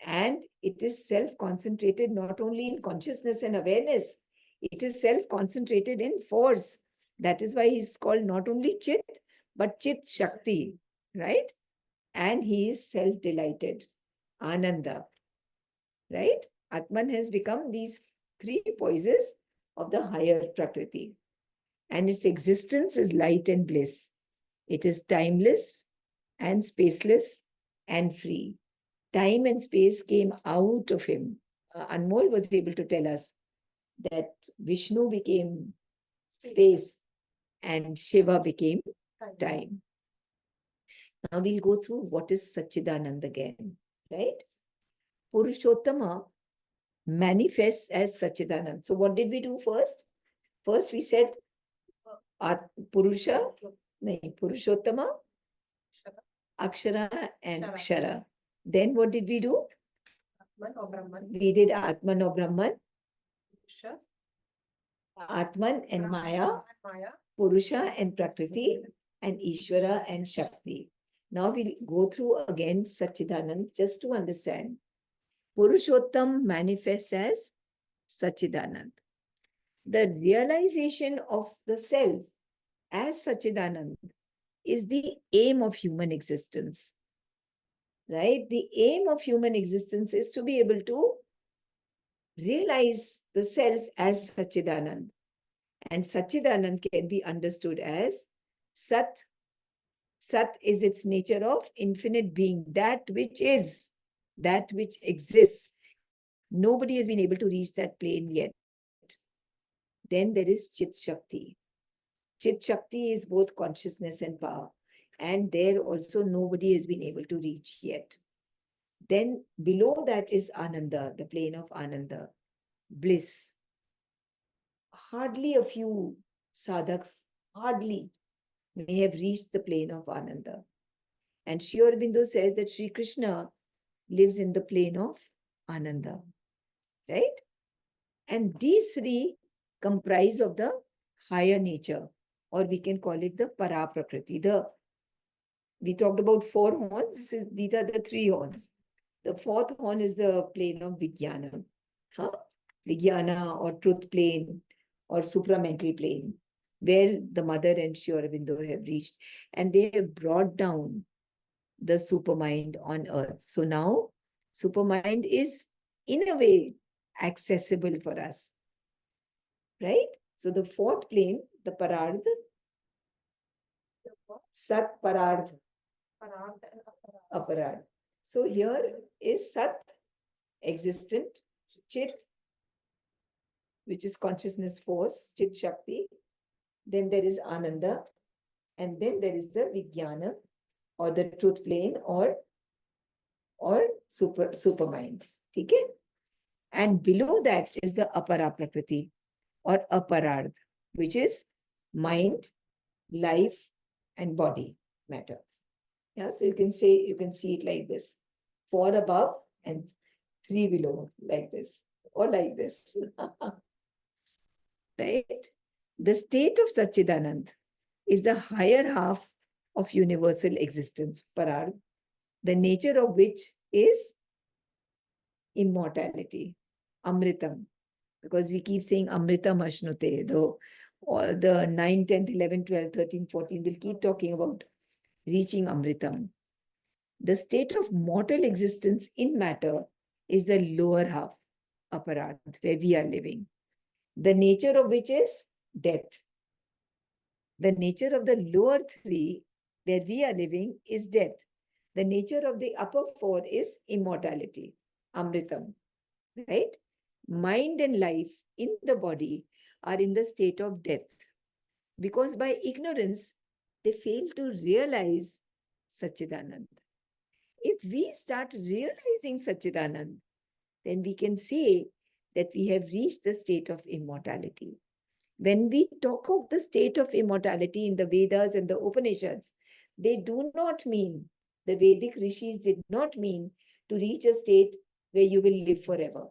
And it is self-concentrated not only in consciousness and awareness, it is self-concentrated in force. That is why he's called not only Chit, but Chit Shakti, right? And he is self-delighted, Ananda, right? Atman has become these three poises of the higher Prakriti. And its existence is light and bliss. It is timeless and spaceless and free. Time and space came out of him. Anmol was able to tell us that Vishnu became space and Shiva became time. Now we'll go through what is Satchidanand again, right? Purushottama manifests as Satchidanand. So what did we do first? First we said Purusha, Purushottama, Akshara and Kshara. Then what did we do? Atman or Brahman. We did Atman or Brahman, Purusha, Atman and Maya, Maya. Purusha and Prakriti, and Ishvara and Shakti. Now we'll go through again Satchidanand just to understand. Purushottam manifests as Satchidanand. The realization of the self as Satchidanand is the aim of human existence. Right? The aim of human existence is to be able to realize the self as Satchidanand. And Satchidanand can be understood as Sat. Sat is its nature of infinite being, that which is, that which exists. Nobody has been able to reach that plane yet. Then there is Chit Shakti. Chit Shakti is both consciousness and power. And there also nobody has been able to reach yet. Then below that is Ananda, the plane of Ananda, bliss. Hardly a few sadhaks, hardly, may have reached the plane of Ananda. And Sri Aurobindo says that Sri Krishna lives in the plane of Ananda, right? And these three comprise of the higher nature, or we can call it the para prakriti. We talked about 4 horns. These are the 3 horns. The 4th horn is the plane of Vijnana. Vijnana or truth plane or supramental plane, where the mother and Sri Aurobindo have reached. And they have brought down the supermind on earth. So now supermind is in a way accessible for us. Right? So the 4th plane, the Parardha, Sat Parardha, Aparardha. So here is Sat, existent, Chit, which is consciousness force, Chit Shakti. Then there is Ananda, and then there is the Vijnana, or the truth plane, or supermind. Okay? And below that is the Apara Prakriti, or Aparardha, which is mind, life, and body matter. Yeah, so you can see it like this: 4 above and 3 below, like this, or like this. Right? The state of Satchidanand is the higher half of universal existence, Parardha, the nature of which is immortality, Amritam. Because we keep saying Amritam Ashnute, though all the 9, 10th, 11, 12, 13, 14 will keep talking about reaching Amritam. The state of mortal existence in matter is the lower half, Aparadh, where we are living. The nature of which is death. The nature of the lower 3, where we are living, is death. The nature of the upper 4 is immortality, Amritam. Right? Mind and life in the body are in the state of death, because by ignorance, they fail to realize Satchidanand. If we start realizing Satchidanand, then we can say that we have reached the state of immortality. When we talk of the state of immortality in the Vedas and the Upanishads, they do not mean, the Vedic rishis did not mean to reach a state where you will live forever.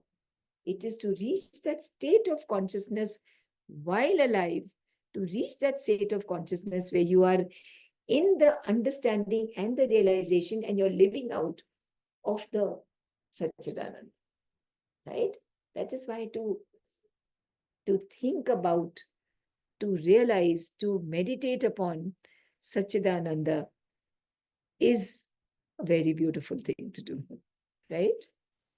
It is to reach that state of consciousness while alive, to reach that state of consciousness where you are in the understanding and the realization, and you're living out of the Satchidanand. Right? That is why to think about, to realize, to meditate upon Satchidananda is a very beautiful thing to do. Right?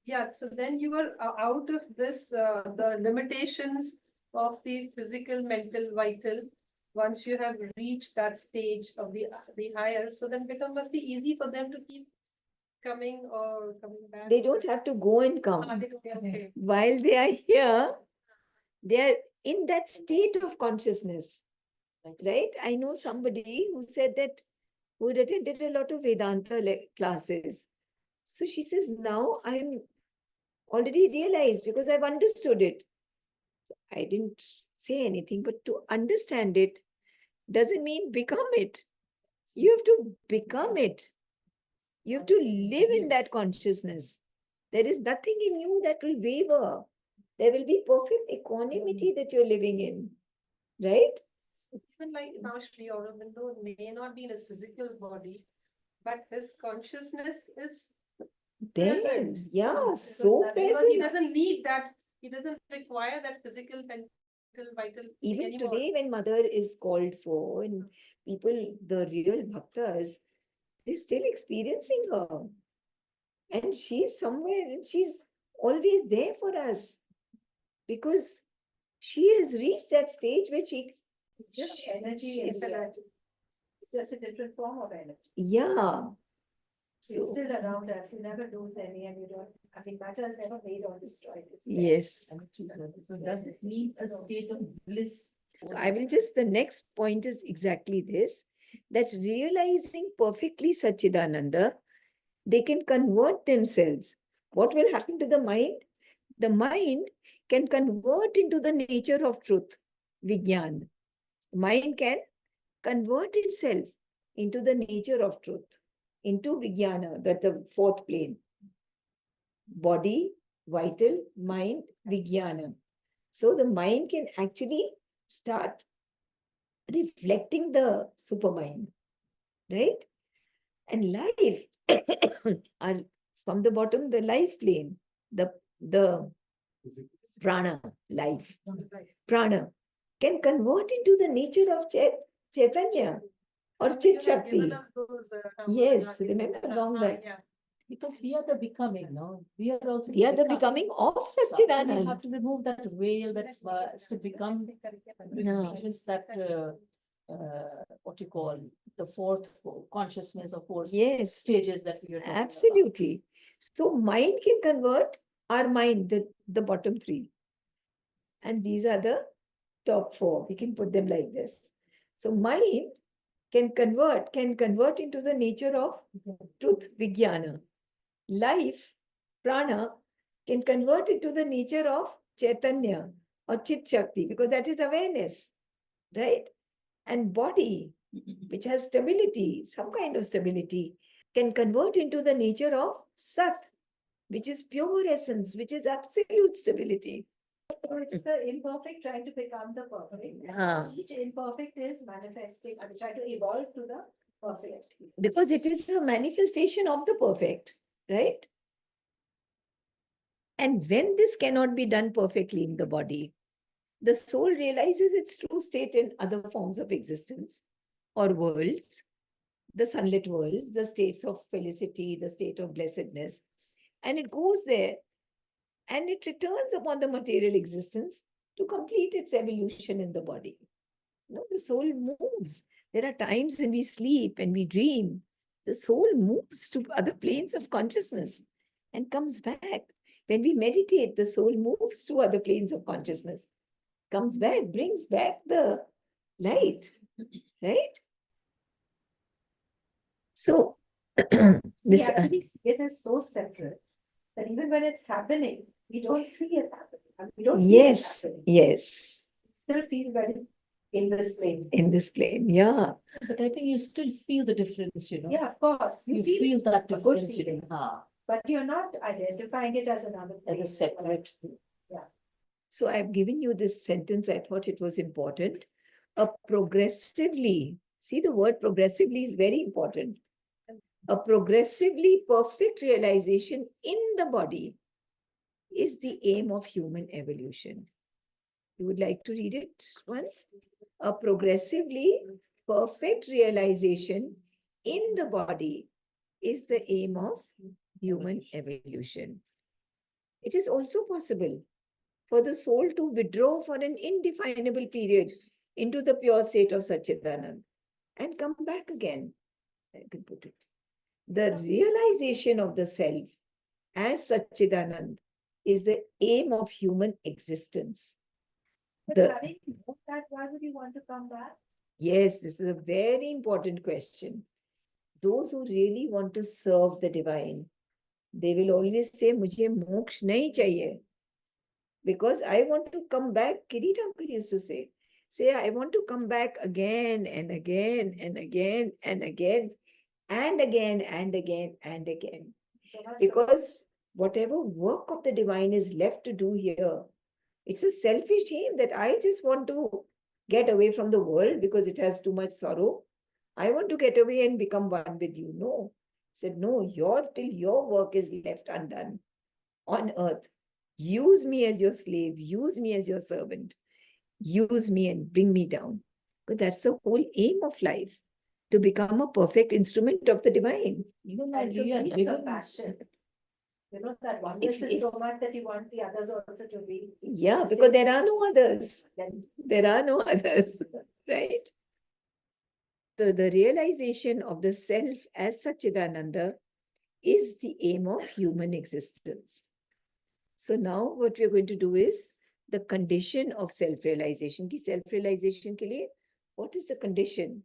Yeah, so then you were out of this, the limitations of the physical, mental, vital. Once you have reached that stage of the higher, so then must be easy for them to keep coming or coming back. They don't have to go and come. Okay. While they are here, they are in that state of consciousness. Right? I know somebody who said that, who had attended a lot of Vedanta classes. So she says, now I'm already realized because I've understood it. I didn't say anything, but to understand it doesn't mean become it. You have to become it. You have to live in that consciousness. There is nothing in you that will waver. There will be perfect equanimity that you're living in, right? Even like now, Sri Aurobindo may not be in his physical body, but his consciousness is There, present. yeah, So so that- because he present. doesn't need that, he doesn't require that physical, mental, vital thing Even anymore. today, when mother is called for, and people, the real bhaktas, they're still experiencing her. And she's somewhere, and she's always there for us because she has reached that stage where It's just energy and she's- energy. It's just a different form of energy. yeah. It's So, still around us. You never lose any and you don't, I mean, matter is never made or destroyed. It's there. yes. So does it mean a state of bliss? So I will just, the next point is exactly this, that realizing perfectly Satchidananda, they can convert themselves. What will happen to the mind? The mind can convert into the nature of truth, Vijnan. Mind can convert itself into the nature of truth, into Vijnana, that the fourth plane. Body, vital, mind, Vijnana. So the mind can actually start reflecting the supermind, right? And life are from the bottom, the life plane, the prana, life, prana can convert into the nature of Chaitanya or You Chit have Shakti. given us those, Yes, Kamalas. remember long back. Yeah. Because we are the becoming, no? We are also. We are the become. becoming of So we Satchidanand. have to remove that veil that to become, to Yeah. experience that, what you call the fourth consciousness or fourth Yes, stages that we are talking about. absolutely. So mind can convert our mind, the bottom three. And these are the top four. We can put them like this. So mind can convert into the nature of truth, Vijnana. Life, prana, can convert into the nature of Chaitanya or Chit Shakti, because that is awareness, right? And body, which has stability, some kind of stability, can convert into the nature of Sat, which is pure essence, which is absolute stability. So it's the imperfect trying to become the perfect. Yeah. Each imperfect is manifesting, I mean, trying to evolve to the perfect. Because it is a manifestation of the perfect, right? And when this cannot be done perfectly in the body, the soul realizes its true state in other forms of existence or worlds, the sunlit worlds, the states of felicity, the state of blessedness. And it goes there and it returns upon the material existence to complete its evolution in the body. You know, the soul moves. There are times when we sleep and we dream. The soul moves to other planes of consciousness and comes back. When we meditate, the soul moves to other planes of consciousness, comes back, brings back the light, right? So, We this, actually see it as so separate that even when it's happening, we don't see it happening. I mean, we don't see it yes, happening. yes, We still feel very in this plane. in this plane, yeah. But I think you still feel the difference, you know? Yeah, of course. You feel that a good difference, you feeling. know, But you're not identifying it as another as plane. a separate thing. So I've given you this sentence. I thought it was important. A progressively, see the word progressively is very important. A progressively perfect realization in the body is the aim of human evolution. You would like to read it once? A progressively perfect realization in the body is the aim of human evolution. It is also possible for the soul to withdraw for an indefinable period into the pure state of Satchidanand and come back again. I can put it. The realization of the self as Satchidanand is the aim of human existence. But The- having known that, why would you want to come back? Yes, this is a very important question. those who really want to serve the divine, they will always say, "Mujhe moksha nahi chahiye." Because I want to come back, Kiritamkar used to say, "I want to come back again and again and again and again and again and again and again." So much Because whatever work of the divine is left to do here, it's a selfish aim that I just want to get away from the world because it has too much sorrow. I want to get away and become one with you. No. He said, no, till your work is left undone on earth. Use me as your slave, use me as your servant, use me and bring me down. But that's the whole aim of life, to become a perfect instrument of the divine. Even and to we are be driven. compassion. You know, that oneness If- is so much that you want the others also to be. Yeah, the because same. there are no others. Then There are no others, right? The realization of the self as Satchidananda is the aim of human existence. So now what we're going to do is the condition of self-realization. Ki self-realization ke liye, what is the condition?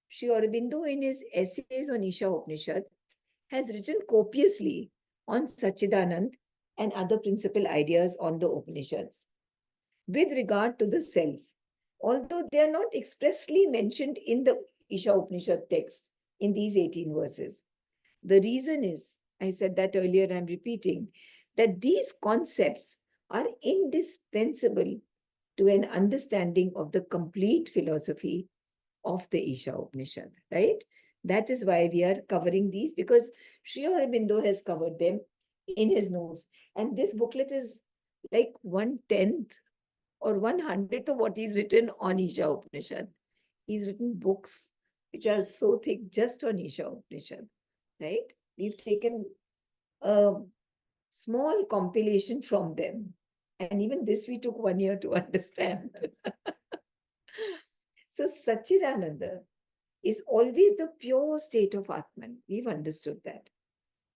Sri Aurobindo in his essays on Isha Upanishad has written copiously on Satchidanand and other principal ideas on the Upanishads with regard to the self, although they are not expressly mentioned in the Isha Upanishad text in these 18 verses. The reason is, I said that earlier, I'm repeating, that these concepts are indispensable to an understanding of the complete philosophy of the Isha Upanishad, right? That is why we are covering these, because Sri Aurobindo has covered them in his notes. And this booklet is like 1/10 or 1/100th of what he's written on Isha Upanishad. He's written books which are so thick just on Isha Upanishad, right? We've taken a small compilation from them. And even this we took 1 year to understand. So Satchidananda is always the pure state of Atman. We've understood that.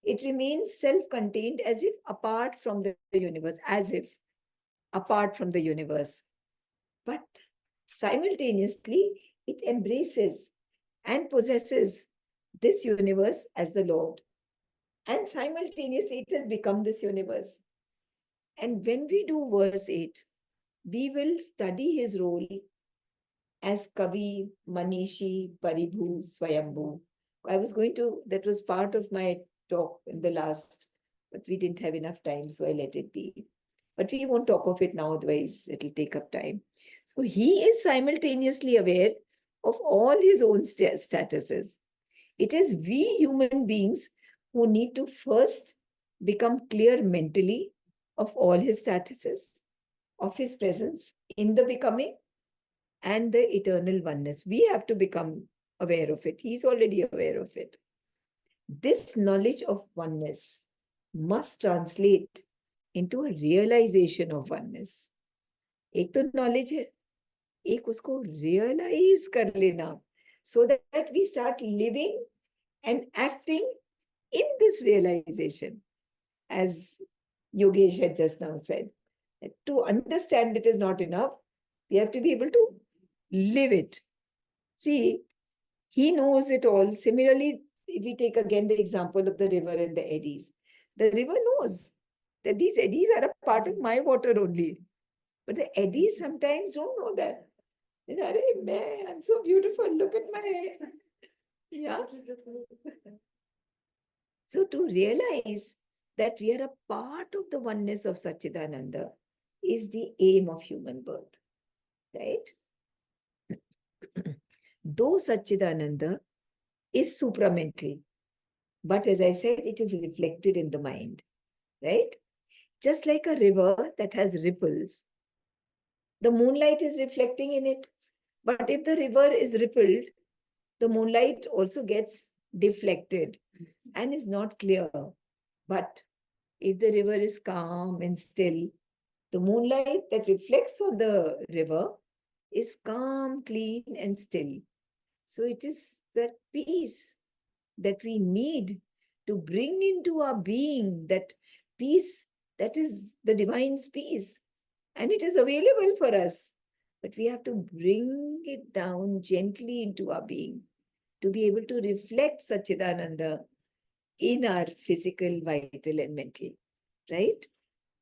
It remains self-contained as if apart from the universe, as if apart from the universe. But simultaneously, it embraces and possesses this universe as the Lord. And simultaneously, it has become this universe. And when we do verse 8, we will study his role as Kavi, Manishi, Paribhu, Swayambhu. I was going to, that was part of my talk in the last, but we didn't have enough time, so I let it be. But we won't talk of it now, otherwise it'll take up time. So he is simultaneously aware of all his own statuses. It is we human beings who need to first become clear mentally of all his statuses, of his presence in the becoming and the eternal oneness. We have to become aware of it. He's already aware of it. This knowledge of oneness must translate into a realization of oneness. एक तो knowledge है, एक उसको realize कर लेना, so that we start living and acting in this realization. As Yogesh had just now said, to understand it is not enough. We have to be able to live it. See, he knows it all. Similarly, if we take again the example of the river and the eddies, the river knows that these eddies are a part of my water only. But the eddies sometimes don't know that. They say, "Arey, man, I'm so beautiful. Look at my..." Yeah. So to realize that we are a part of the oneness of Satchidananda is the aim of human birth, right? Though Satchidananda is supramental, but as I said, it is reflected in the mind, right? Just like a river that has ripples, the moonlight is reflecting in it. But if the river is rippled, the moonlight also gets deflected and is not clear. But if the river is calm and still, the moonlight that reflects on the river is calm, clean, and still. So it is that peace that we need to bring into our being, that peace that is the divine's peace. And it is available for us. But we have to bring it down gently into our being to be able to reflect Satchidananda in our physical, vital, and mental, right?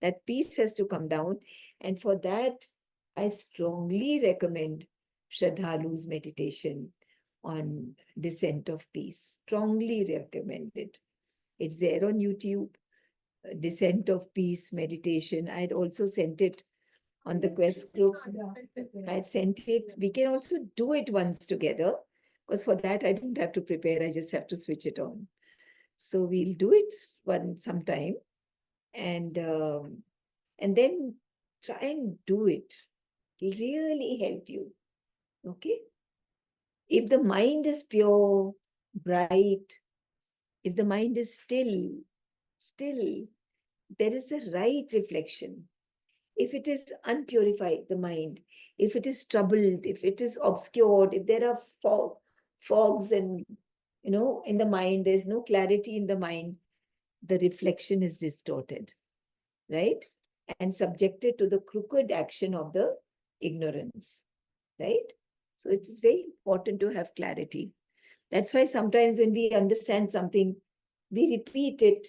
That peace has to come down. And for that, I strongly recommend Shraddhalu's meditation on descent of peace. Strongly recommend it. It's there on YouTube, Descent of Peace meditation. I'd also sent it on the Quest group. I sent it. We can also do it once together, because for that I don't have to prepare. I just have to switch it on. So we'll do it sometime, and then try and do it. It'll really help you. Okay. If the mind is pure, bright, if the mind is still, there is a right reflection. If it is unpurified, the mind, if it is troubled, if it is obscured, if there are fogs and, in the mind, there's no clarity in the mind, the reflection is distorted, right? And subjected to the crooked action of the ignorance, right? So it is very important to have clarity. That's why sometimes when we understand something, we repeat it,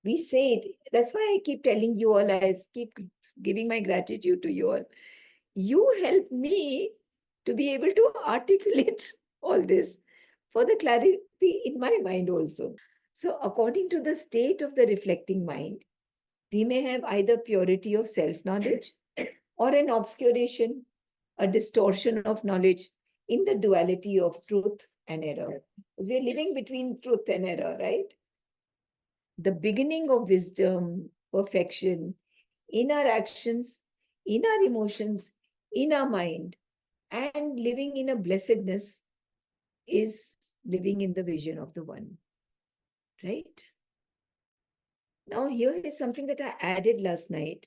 we say it. That's why I keep telling you all, I keep giving my gratitude to you all. You help me to be able to articulate all this for the clarity in my mind also. So according to the state of the reflecting mind, we may have either purity of self-knowledge or an obscuration, a distortion of knowledge in the duality of truth and error. We're living between truth and error, right? The beginning of wisdom, perfection, in our actions, in our emotions, in our mind, and living in a blessedness is living in the vision of the One, right? Now, here is something that I added last night.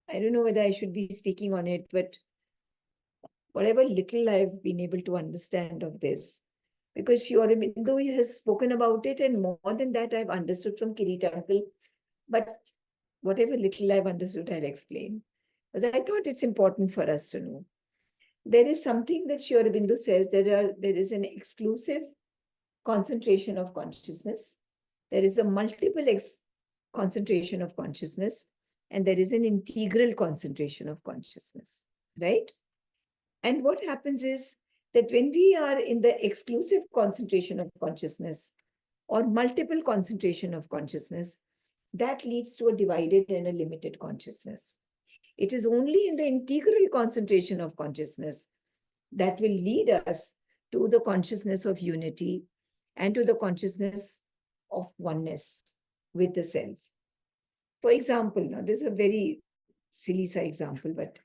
I don't know whether I should be speaking on it, but whatever little I've been able to understand of this, because Sri Aurobindo has spoken about it, and more than that, I've understood from Kirit uncle. But whatever little I've understood, I'll explain. Because I thought it's important for us to know. There is something that Sri Aurobindo says, there is an exclusive concentration of consciousness. There is a multiple concentration of consciousness, and there is an integral concentration of consciousness, right? And what happens is that when we are in the exclusive concentration of consciousness or multiple concentration of consciousness, that leads to a divided and a limited consciousness. It is only in the integral concentration of consciousness that will lead us to the consciousness of unity and to the consciousness of oneness with the self. For example, now this is a very silly example, but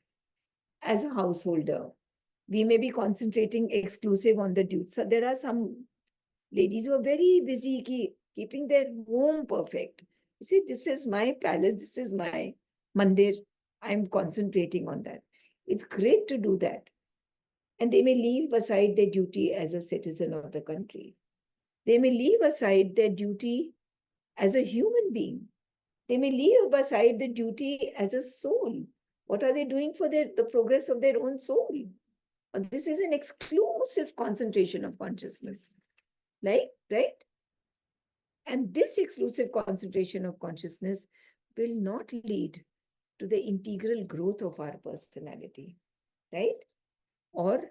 as a householder, we may be concentrating exclusive on the duties. So there are some ladies who are very busy keeping their home perfect. You see, this is my palace, this is my mandir. I'm concentrating on that. It's great to do that. And they may leave aside their duty as a citizen of the country. They may leave aside their duty as a human being. They may leave aside the duty as a soul. What are they doing for the progress of their own soul? This is an exclusive concentration of consciousness, right? And this exclusive concentration of consciousness will not lead to the integral growth of our personality, right? Or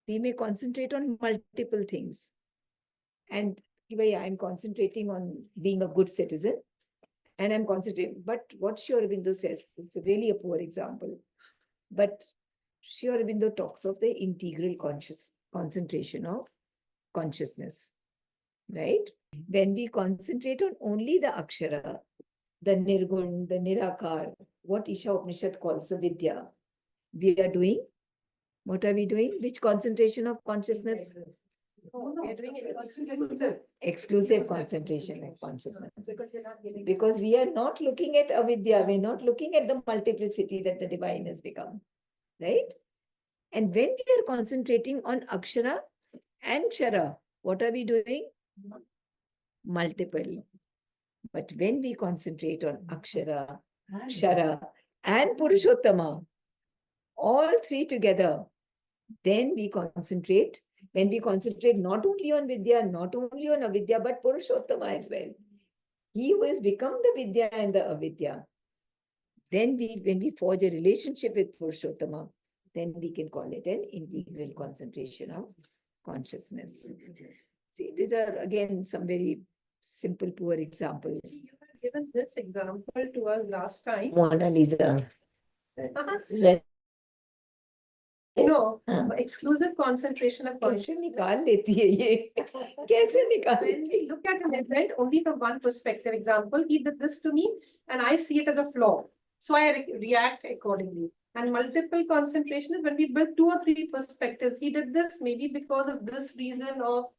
we may concentrate on multiple things. And I'm concentrating on being a good citizen, and I'm concentrating. But what Sri Aurobindo says, it's really a poor example, but Sri Aurobindo talks of the integral concentration of consciousness, right? When we concentrate on only the Akshara, the Nirgun, the Nirakar, what Isha Upanishad calls the Vidya, we are doing, what are we doing? Which concentration of consciousness? We are doing it Exclusive concentration of consciousness. Because we are not looking at avidya, we're not looking at the multiplicity that the divine has become, right? And when we are concentrating on Akshara and Kshara, what are we doing? Multiple. But when we concentrate on Akshara, Kshara, and Purushottama, all three together, then we concentrate when we concentrate not only on Vidya, not only on Avidya, but Purushottama as well. He who has become the Vidya and the Avidya. Then when we forge a relationship with Purushottama, then we can call it an integral concentration of consciousness. See, these are again some very simple, poor examples. You had given this example to us last time. Mona Lisa. Let- No, हाँ, exclusive concentration of कैसे consciousness. निकाल लेती है ये कैसे निकाल When लेती we look at an event only from one perspective, example, he did this to me and I see it as a flaw. So I react accordingly. And multiple concentration is when we build 2 or 3 perspectives. He did this maybe because of this reason or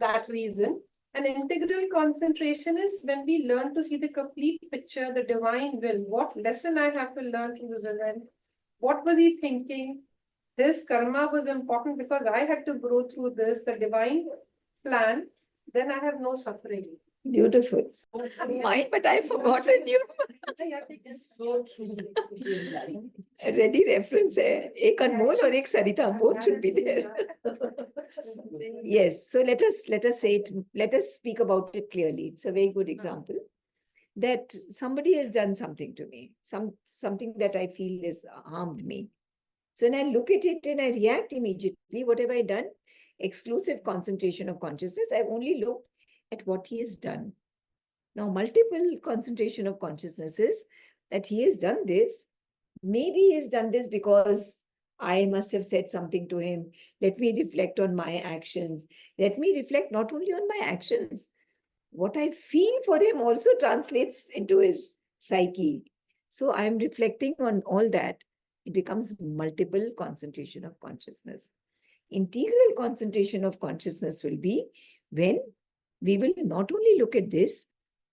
that reason. And integral concentration is when we learn to see the complete picture, the divine will. What lesson I have to learn from this event? What was he thinking? This karma was important because I had to grow through this, the divine plan. Then I have no suffering. Beautiful. Mine, but I've forgotten you. So true. Ready reference है. एक अनमोल और एक सरिता. Both should be there. Yes. So let us say it. Let us speak about it clearly. It's a very good example that somebody has done something to me. Something that I feel has harmed me. So when I look at it and I react immediately, what have I done? Exclusive concentration of consciousness. I've only looked at what he has done. Now, multiple concentration of consciousness is that he has done this. Maybe he has done this because I must have said something to him. Let me reflect on my actions. Let me reflect not only on my actions. What I feel for him also translates into his psyche. So I'm reflecting on all that. It becomes multiple concentration of consciousness. Integral concentration of consciousness will be when we will not only look at this,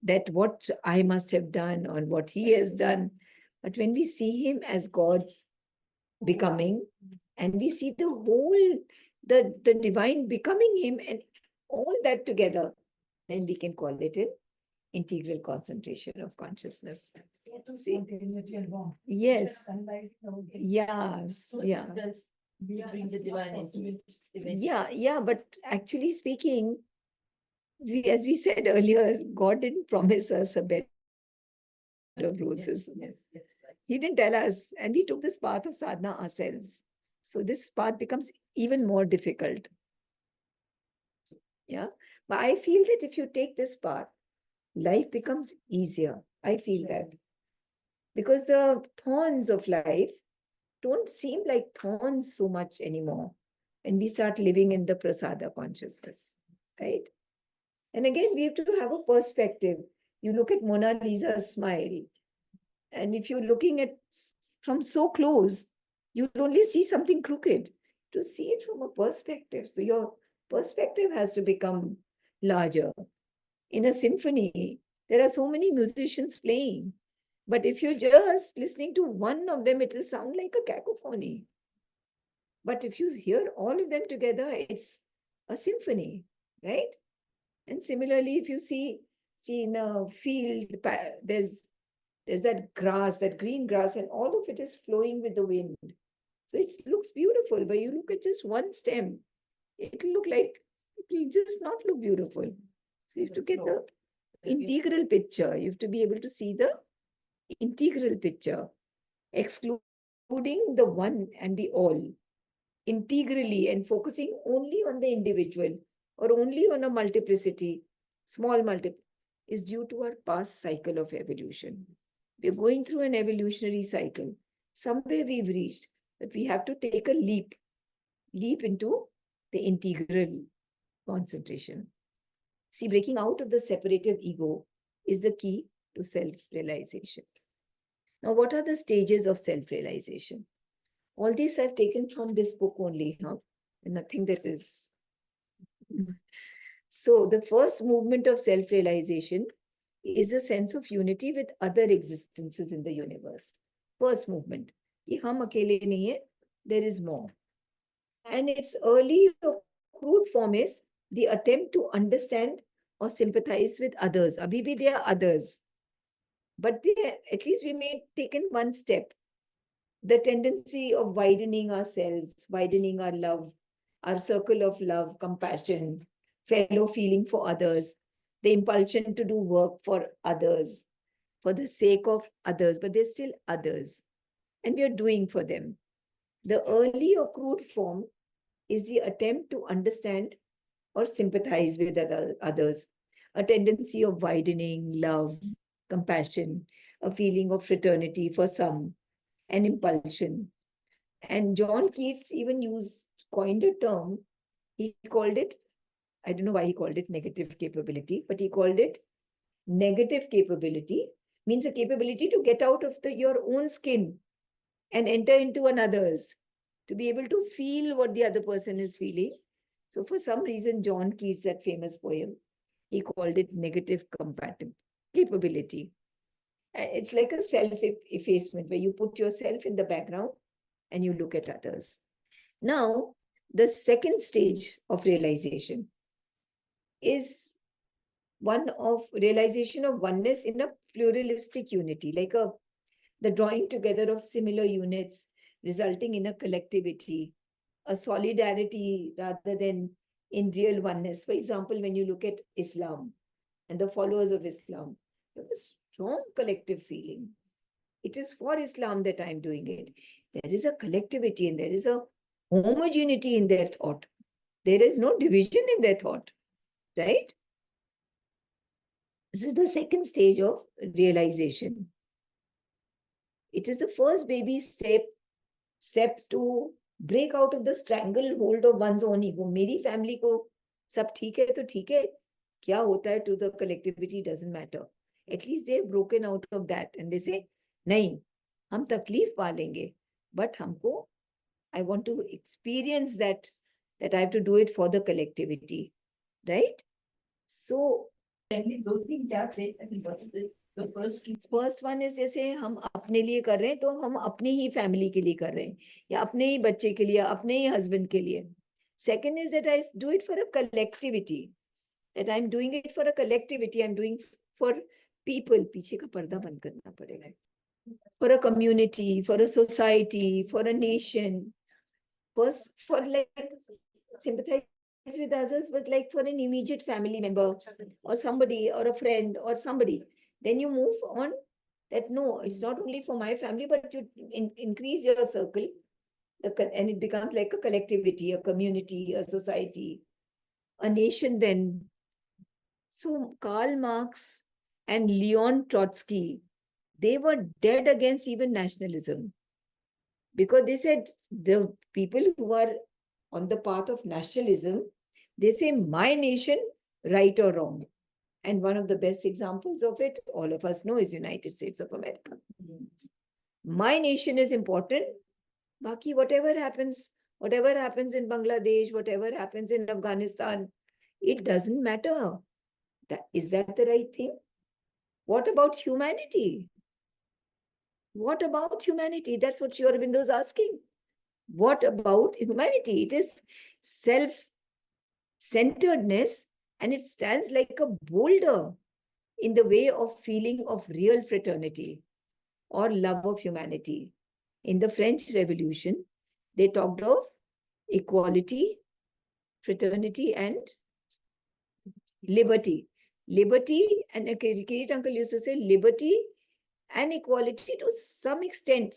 that what I must have done or what he has done, but when we see him as God's becoming, and we see the whole, the divine becoming him and all that together, then we can call it an integral concentration of consciousness. See? Yes. Yes. Yeah. We bring the divine into it. eventually. Yeah, but actually speaking, as we said earlier, God didn't promise us a bed of roses. Yes, right. He didn't tell us, and we took this path of sadhana ourselves. So this path becomes even more difficult. Yeah, but I feel that if you take this path, life becomes easier. I feel that. Because the thorns of life don't seem like thorns so much anymore when we start living in the prasada consciousness, right? And again, we have to have a perspective. You look at Mona Lisa's smile, and if you're looking at from so close, you'll only see something crooked. To see it from a perspective, so your perspective has to become larger. In a symphony, there are so many musicians playing, but if you're just listening to one of them, it will sound like a cacophony. But if you hear all of them together, it's a symphony, right? And similarly, if you see in a field, there's that grass, that green grass, and all of it is flowing with the wind. So it looks beautiful, but you look at just one stem, it'll just not look beautiful. So you have to get the integral picture. You have to be able to see the integral picture, excluding the one and the all, integrally, and focusing only on the individual or only on a multiplicity, small multiple, is due to our past cycle of evolution. We're going through an evolutionary cycle. Somewhere we've reached, but we have to take a leap into the integral concentration. See, breaking out of the separative ego is the key to self-realization. Now, what are the stages of self-realization? All this I've taken from this book only, huh? And nothing that is. So the first movement of self-realization is a sense of unity with other existences in the universe. First movement. कि हम अकेले नहीं है, there is more. And its early or crude form is the attempt to understand or sympathize with others. Abhi bhi there are others. But at least we may have taken one step. The tendency of widening ourselves, widening our love, our circle of love, compassion, fellow feeling for others, the impulsion to do work for others, for the sake of others, but they're still others, and we are doing for them. The early or crude form is the attempt to understand or sympathize with others, a tendency of widening love, compassion, a feeling of fraternity for some, an impulsion. And John Keats even coined a term. He called it, I don't know why he called it negative capability, but he called it negative capability, means a capability to get out of your own skin and enter into another's, to be able to feel what the other person is feeling. So for some reason, John Keats, that famous poem, he called it negative capability. It's like a self-effacement where you put yourself in the background and you look at others. Now, the second stage of realization is one of realization of oneness in a pluralistic unity, like the drawing together of similar units resulting in a collectivity, a solidarity rather than in real oneness. For example, when you look at Islam and the followers of Islam, you have a strong collective feeling. It is for Islam that I'm doing it. There is a collectivity and there is a homogeneity in their thought. There is no division in their thought, right? This is the second stage of realization. It is the first baby step to break out of the stranglehold of one's own ego. मेरी family को सब ठीक है तो ठीक है. क्या होता है to the collectivity doesn't matter. At least they've broken out of that and they say, नहीं, हम तकलीफ पालेंगे, but हमको, I want to experience that I have to do it for the collectivity, right? So, first one is जैसे हम अपने लिए कर रहे हैं तो हम अपनी ही फैमिली के लिए कर रहे हैं या अपने ही बच्चे के लिए, अपने ही हस्बैंड के लिए. Second is that I do it for a collectivity, that I am doing it for a collectivity, I am doing for people. पीछे का पर्दा बंद करना पड़ेगा. For a community, for a society, for a nation, first for like sympathize with others, but like for an immediate family member or somebody or a friend or somebody, then you move on that no, it's not only for my family, but you increase your circle, and it becomes like a collectivity, a community, a society, a nation then. So Karl Marx and Leon Trotsky, they were dead against even nationalism, because they said the people who are on the path of nationalism, they say my nation, right or wrong. And one of the best examples of it, all of us know, is United States of America. My nation is important. Baki, whatever happens in Bangladesh, whatever happens in Afghanistan, it doesn't matter. Is that the right thing? What about humanity? What about humanity? That's what Sri Aurobindo is asking. What about humanity? It is self-centeredness, and it stands like a boulder in the way of feeling of real fraternity or love of humanity. In the French Revolution, they talked of equality, fraternity, and liberty. Liberty, and Kirit uncle used to say liberty and equality to some extent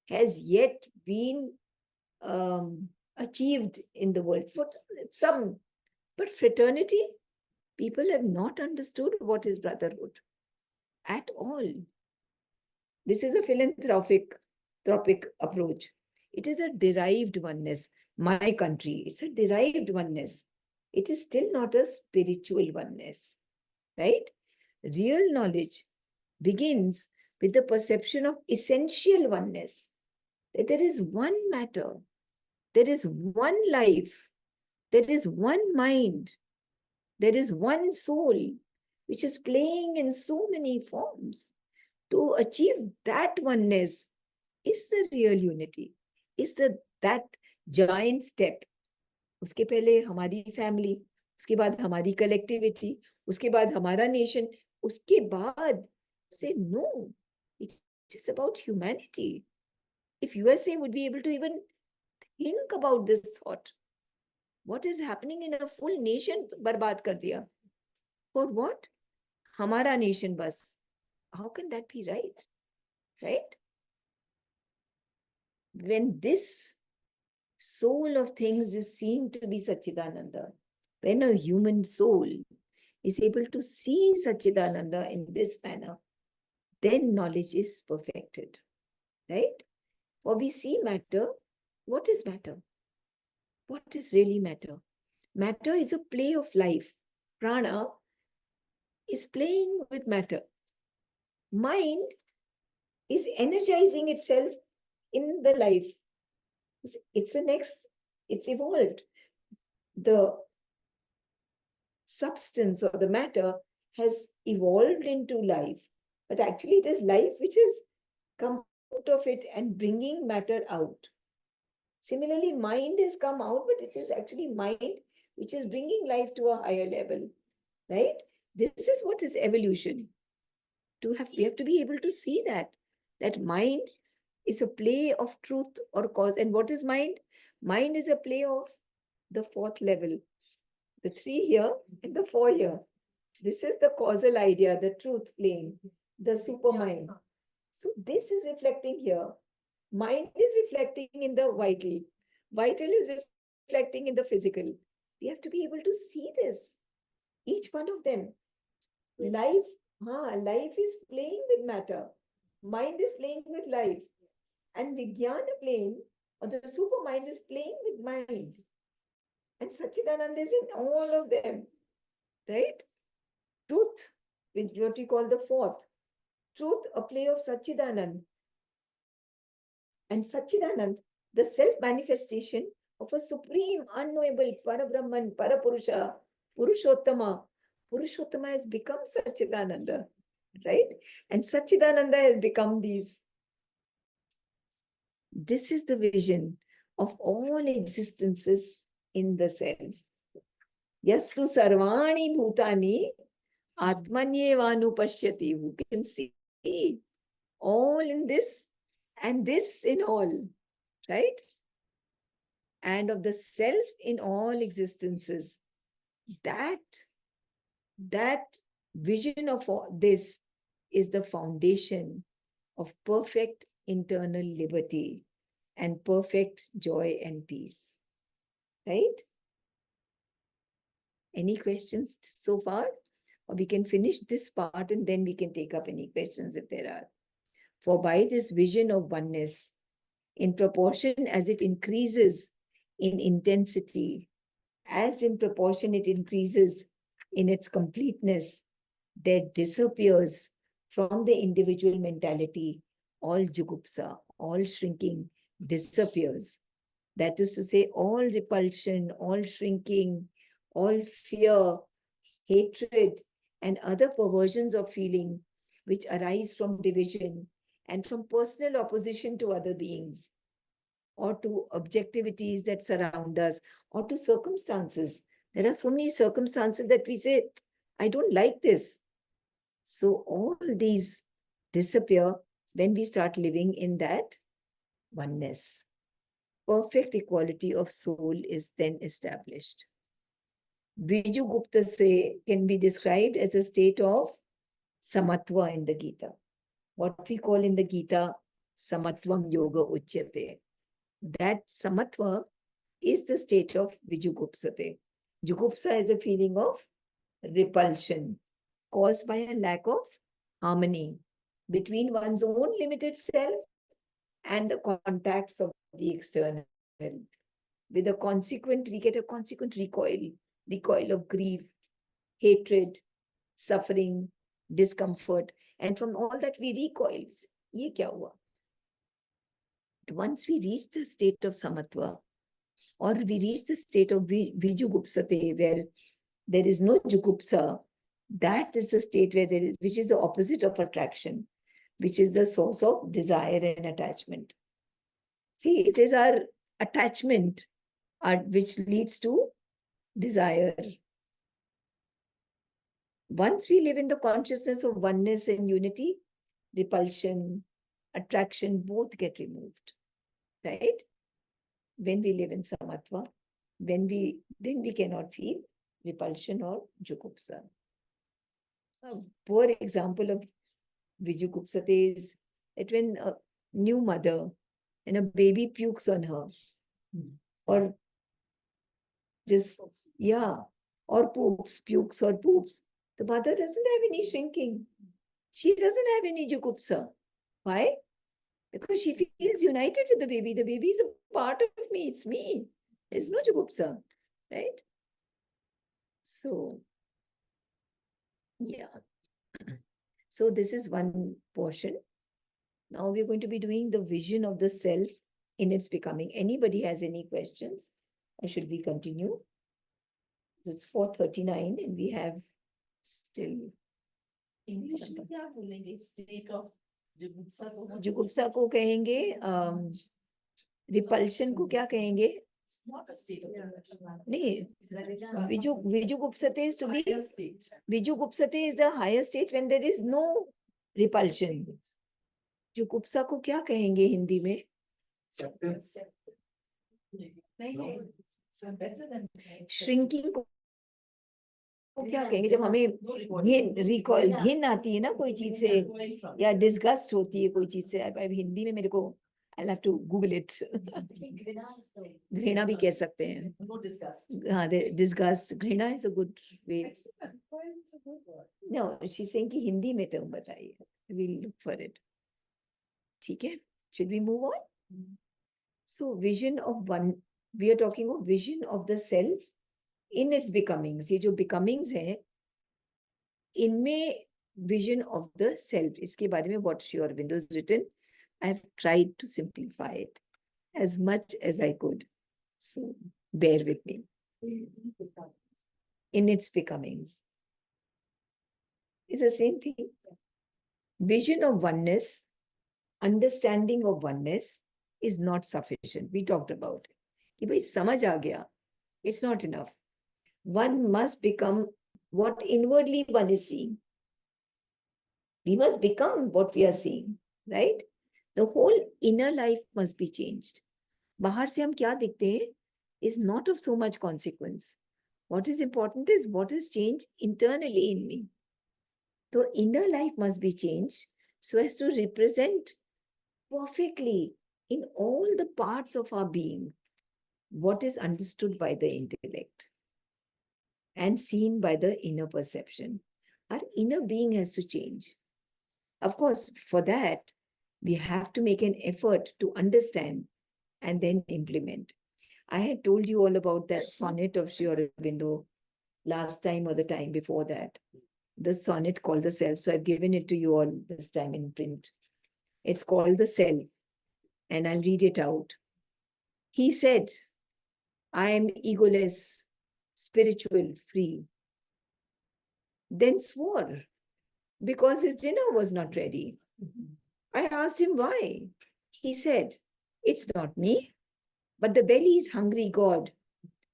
has yet been achieved in the world for some. But fraternity, people have not understood what is brotherhood at all. This is a philanthropic approach. It is a derived oneness. My country, it's a derived oneness. It is still not a spiritual oneness, right? Real knowledge begins with the perception of essential oneness. That there is one matter, there is one life, there is one mind, there is one soul, which is playing in so many forms. To achieve that oneness is the real unity, is that giant step. उसके पहले हमारी family, उसके बाद हमारी collectivity, उसके बाद हमारा nation, उसके बाद say no, it is about humanity. If USA would be able to even Think about this thought. What is happening in a full nation? बर्बाद कर दिया. For what? हमारा nation बस. How can that be right? Right? When this soul of things is seen to be Satchidananda, when a human soul is able to see Satchidananda in this manner, then knowledge is perfected. Right? For we see matter. What is matter? What is really matter? Matter is a play of life. Prana is playing with matter. Mind is energizing itself in the life. It's it's evolved. The substance or the matter has evolved into life, but actually it is life which has come out of it and bringing matter out. Similarly, mind has come out, but it is actually mind which is bringing life to a higher level, right? This is what is evolution. We have to be able to see that mind is a play of truth or cause. And what is mind? Mind is a play of the fourth level, the 3 here and the 4 here. This is the causal idea, the truth plane, the supermind. So this is reflecting here. Mind is reflecting in the vital. Vital is reflecting in the physical. We have to be able to see this. Each one of them. Life is playing with matter. Mind is playing with life. And Vijnana plane, or the supermind, is playing with mind. And Satchidananda is in all of them. Right? Truth, which what we call the fourth. Truth, a play of Satchidanand. And Satchidanand, the self-manifestation of a supreme, unknowable Parabrahman, Parapurusha, Purushottama. Purushottama has become Satchidananda, right? And Satchidananda has become these. This is the vision of all existences in the self. Yastu sarvani bhutani atmanyevanu pashyati. Who can see all in this and this in all, right? And of the self in all existences. That vision of this is the foundation of perfect internal liberty and perfect joy and peace. Right? Any questions so far? Or we can finish this part and then we can take up any questions if there are. For by this vision of oneness, in proportion as it increases in intensity, as in proportion it increases in its completeness, there disappears from the individual mentality all jugupsa, all shrinking disappears. That is to say, all repulsion, all shrinking, all fear, hatred, and other perversions of feeling which arise from division and from personal opposition to other beings, or to objectivities that surround us, or to circumstances. There are so many circumstances that we say, I don't like this. So all these disappear when we start living in that oneness. Perfect equality of soul is then established. Viju Gupta can be described as a state of samatva in the Gita. What we call in the Gita, samatvam yoga uchyate. That samatva is the state of Vijugupsate. Jugupsa is a feeling of repulsion caused by a lack of harmony between one's own limited self and the contacts of the external. With a consequent, we get a consequent recoil of grief, hatred, suffering, discomfort. And from all that we recoil. Ye kya hua? Once we reach the state of samatva, or we reach the state of vijugupsate, where there is no jugupsa, that is the state where which is the opposite of attraction, which is the source of desire and attachment. See, it is our attachment which leads to desire. Once we live in the consciousness of oneness and unity, repulsion, attraction, both get removed, right? when we live in samatva, then we cannot feel repulsion or jugupsa. A poor example of vijugupsate is that when a new mother and a baby pukes on her, or just, or pukes or poops, the mother doesn't have any shrinking. She doesn't have any jugupsa. Why? Because she feels united with the baby. The baby is a part of me. It's me. There's no jugupsa, right? So, yeah. So this is one portion. Now we're going to be doing the vision of the self in its becoming. Anybody has any questions? Or should we continue? It's 4:39 and we have still English में क्या बोलेंगे state of जुगुप्सा को जुगुप्सा को कहेंगे, repulsion को क्या कहेंगे? not a state of नहीं, Vijugupsate is to be, state. Vijugupsate is a higher state when there is no repulsion. जुगुप्सा को क्या कहेंगे हिंदी में? Acceptance. नहीं, so better than श्रिंकिंग को क्या कहेंगे जब हमें घिन आती है ना कोई चीज से, या डिस्गस्ट होती है कोई चीज से? अब हिंदी में मेरे को I'll have to Google it. घृणा भी कह सकते हैं. no disgust. हाँ, disgust. घृणा is a good way. No, she's saying कि हिंदी में term बताइए. We'll look for it. ठीक है? Should we move on? So vision of one, we are talking of vision of the self in its becomings. ये जो becomings हैं, इनमें vision of the self, इसके बारे में what Sri Aurobindo has written, I have tried to simplify it as much as I could. So bear with me. In its becomings. It's the same thing. Vision of oneness, understanding of oneness is not sufficient. We talked about it. कि भाई समझ आ गया, it's not enough. One must become what inwardly one is seeing. We must become what we are seeing, right? The whole inner life must be changed. बाहर से हम क्या दिखते हैं is not of so much consequence. What is important is what is changed internally in me. The inner life must be changed so as to represent perfectly in all the parts of our being what is understood by the intellect and seen by the inner perception. Our inner being has to change. Of course, for that, we have to make an effort to understand and then implement. I had told you all about that sonnet of Sri Aurobindo last time or the time before that. The sonnet called the self. So I've given it to you all this time in print. It's called the self. And I'll read it out. He said, I am egoless, spiritual, free. Then swore because his dinner was not ready. I asked him why. He said, it's not me, but the belly's hungry God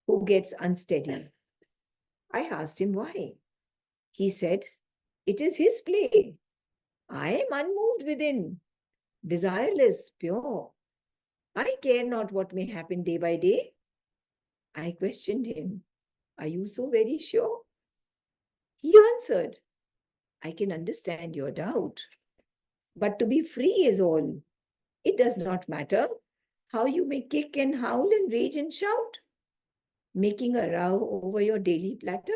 who gets unsteady. I asked him why. He said, it is his play. I am unmoved within, desireless, pure. I care not what may happen day by day. I questioned him, are you so very sure? He answered, I can understand your doubt, but to be free is all. It does not matter how you may kick and howl and rage and shout, making a row over your daily platter.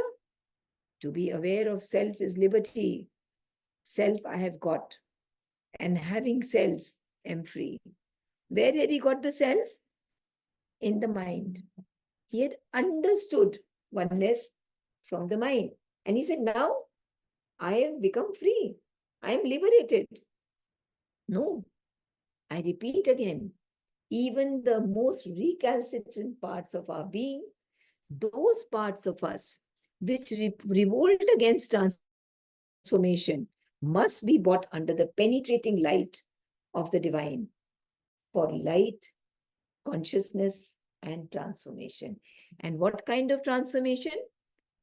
To be aware of self is liberty. Self I have got, and having self am free. Where had he got the self? In the mind. He had understood oneness from the mind. And he said, now I have become free. I am liberated. No, I repeat again, even the most recalcitrant parts of our being, those parts of us which revolt against transformation must be brought under the penetrating light of the divine for light, consciousness, and transformation. And what kind of transformation?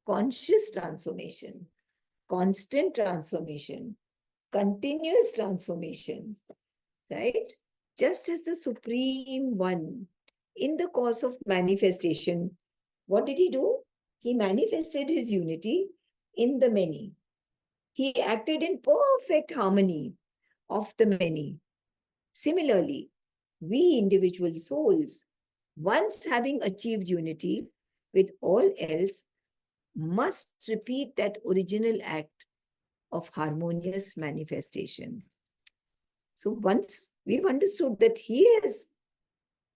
Conscious transformation, constant transformation, continuous transformation, right? Just as the Supreme One in the course of manifestation, what did he do? He manifested his unity in the many. He acted in perfect harmony of the many. Similarly, we individual souls, once having achieved unity with all else, must repeat that original act of harmonious manifestation. So once we've understood that he has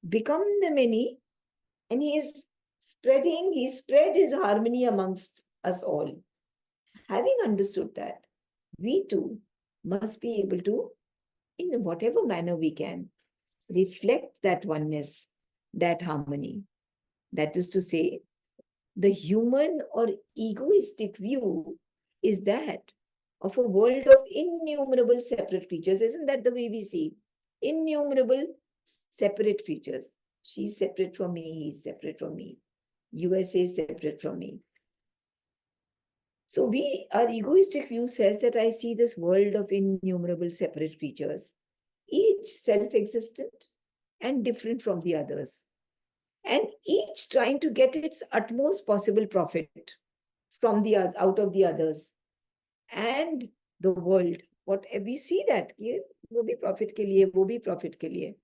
become the many and he spread his harmony amongst us all. Having understood that, we too must be able to, in whatever manner we can, reflect that oneness, that harmony. That is to say, the human or egoistic view is that of a world of innumerable separate creatures. Isn't that the way we see? Innumerable separate creatures. She's separate from me, he's separate from me. USA is separate from me. So our egoistic view says that I see this world of innumerable separate creatures, each self-existent and different from the others, and each trying to get its utmost possible profit from out of the others. And the world, what we see that, wo bhi profit ke liye, wo bhi profit ke liye.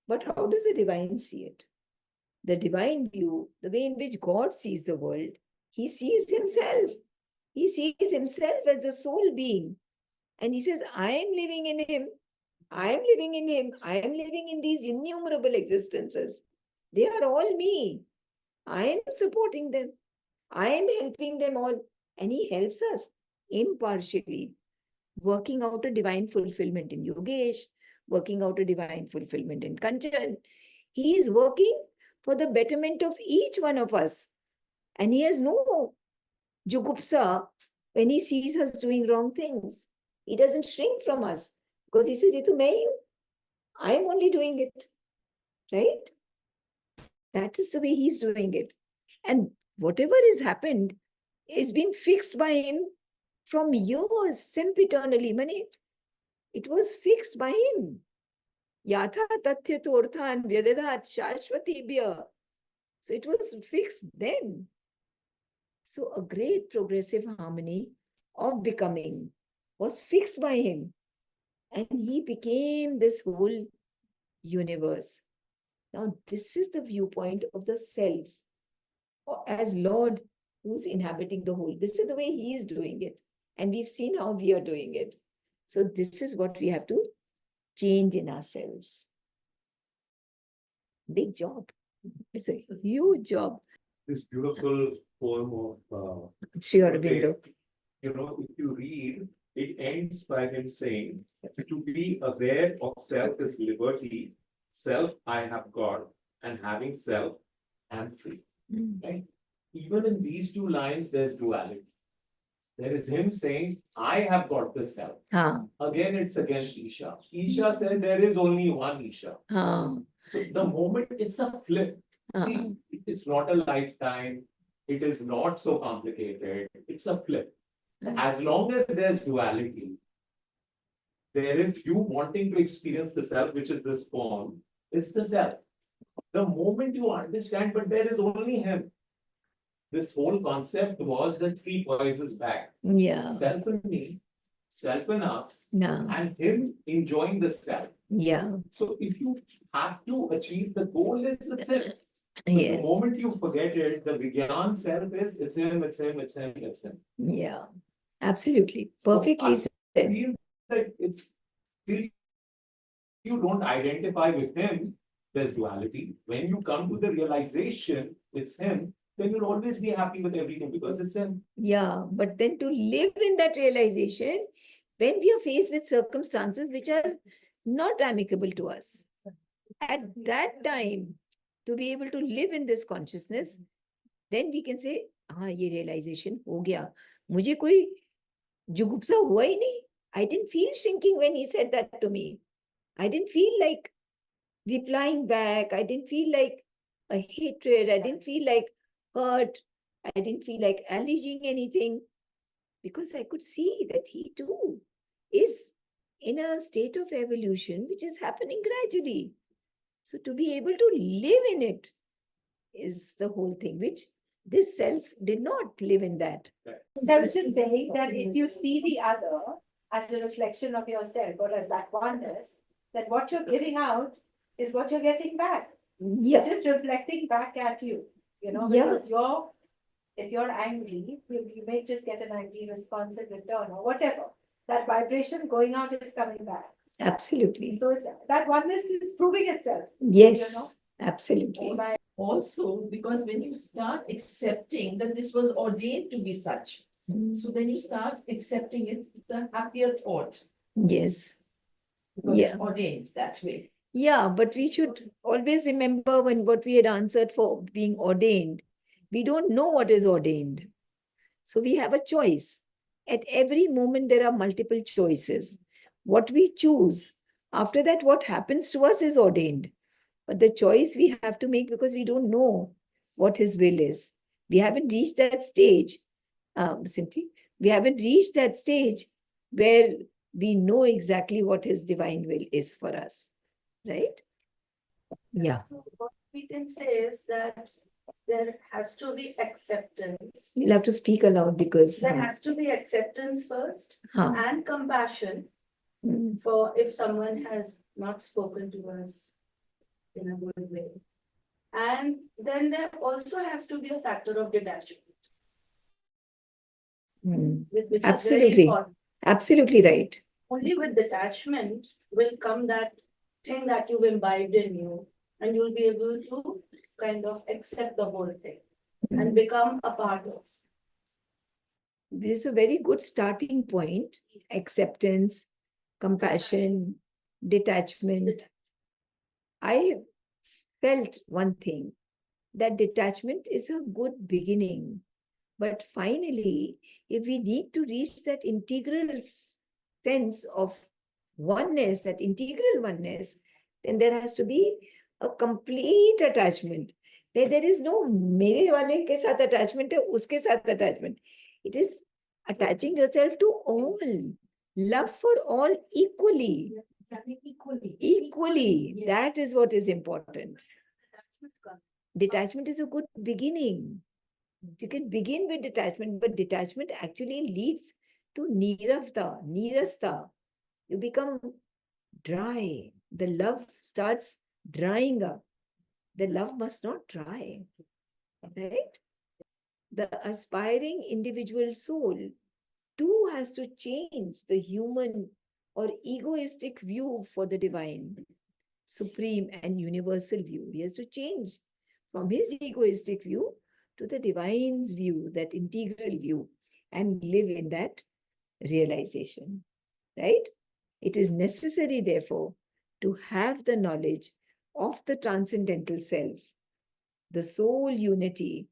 But how does the divine see it? The divine view, the way in which God sees the world, he sees himself. He sees himself as a soul being. And he says, I am living in him. I am living in him. I am living in these innumerable existences. They are all me. I am supporting them. I am helping them all. And he helps us impartially, working out a divine fulfillment in Yogesh, working out a divine fulfillment in Kanchan. He is working for the betterment of each one of us. And he has no jugupsa when he sees us doing wrong things. He doesn't shrink from us because he says, I am only doing it. Right? That is the way he's doing it. And whatever has happened is been fixed by him from years, sempiternally. Mani, it was fixed by him. Yatha tathya torthan vyadadat shashvatibhya. So it was fixed then. So a great progressive harmony of becoming was fixed by him. And he became this whole universe. Now, this is the viewpoint of the self as Lord who's inhabiting the whole. This is the way he is doing it. And we've seen how we are doing it. So this is what we have to change in ourselves. Big job. It's a huge job. This beautiful poem of Sri Aurobindo. if you read, it ends by him saying, to be aware of self is liberty, self I have got, and having self, I'm free. Right? Even in these two lines, there's duality. There is him saying, I have got the self. Again, it's against Isha. Isha said there is only one Isha. So the moment it's a flip, see, it's not a lifetime. It is not so complicated. It's a flip. As long as there's duality, there is you wanting to experience the self, which is this form, it's the self. The moment you understand, but there is only him. This whole concept was the three voices back. Yeah. Self in me, self in us, No. and him enjoying the self. Yeah. So if you have to achieve the goal is it's him. So Yes. the moment you forget it, the Vigyan self is it's him, it's him, it's him, it's him. Yeah. Absolutely. So Perfectly I said. feel that it's till you don't identify with him, there's duality. When you come to the realization it's him, then you'll always be happy with everything because it's him. Yeah. But then to live in that realization, when we are faced with circumstances which are not amicable to us, at that time, to be able to live in this consciousness, then we can say, ye realization ho gaya. Mujhe koi jugupsa hua hi nahi. I didn't feel shrinking when he said that to me. I didn't feel like replying back. I didn't feel like a hatred. I didn't feel like hurt. I didn't feel like alleging anything because I could see that he too is in a state of evolution which is happening gradually. So to be able to live in it is the whole thing, which this self did not live in that. So I was just saying that if you see the other as a reflection of yourself or as that oneness, then what you're giving out is what you're getting back. Yeah. It's just reflecting back at you, Yeah. because if you're angry, you may just get an angry response in return or whatever. That vibration going out is coming back. Absolutely. So it's that oneness is proving itself. Yes, absolutely. By- Also, because when you start accepting that this was ordained to be such, so then you start accepting it with the happier thought, Yes. because Yeah. it's ordained that way. Yeah, but we should always remember when what we had answered for being ordained, we don't know what is ordained. So we have a choice. At every moment, there are multiple choices. What we choose, after that, what happens to us is ordained. But the choice we have to make because we don't know what His will is. We haven't reached that stage, Simti, we haven't reached that stage where we know exactly what His divine will is for us. Right? Yeah. So what we can say is that there has to be acceptance. You'll have to speak aloud because There has to be acceptance first huh. and compassion Mm. for if someone has not spoken to us in a good way. And then there also has to be a factor of detachment, Mm. which is Absolutely. very important. Absolutely right. Only with detachment will come that thing that you've imbibed in you, and you'll be able to kind of accept the whole thing and become a part of. This is a very good starting point. Acceptance, compassion, detachment. I felt one thing, that detachment is a good beginning. But finally, if we need to reach that integral sense of oneness, that integral oneness, then there has to be a complete attachment. Where there is no मेरे वाले के साथ attachment है, उसके साथ attachment. It is attaching yourself to all. Love for all equally. Equally. Yes. That is what is important. Detachment comes. Detachment is a good beginning. You can begin with detachment, but detachment actually leads to nirasta. You become dry. The love starts drying up. The love must not dry, right? The aspiring individual soul too has to change the human or egoistic view for the divine, supreme and universal view. He has to change from his egoistic view to the divine's view, that integral view, and live in that realization, right? It is necessary, therefore, to have the knowledge of the transcendental self, the soul unity.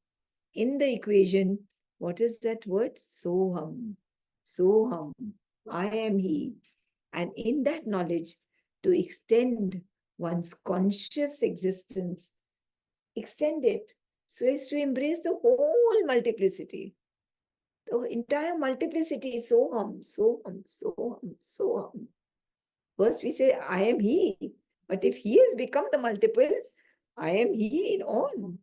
In the equation, what is that word? Soham. Soham. I am He. And in that knowledge, to extend one's conscious existence, extend it so as to embrace the whole multiplicity. The entire multiplicity is Soham, Soham, Soham, Soham. First we say, I am He. But if He has become the multiple, I am He in all.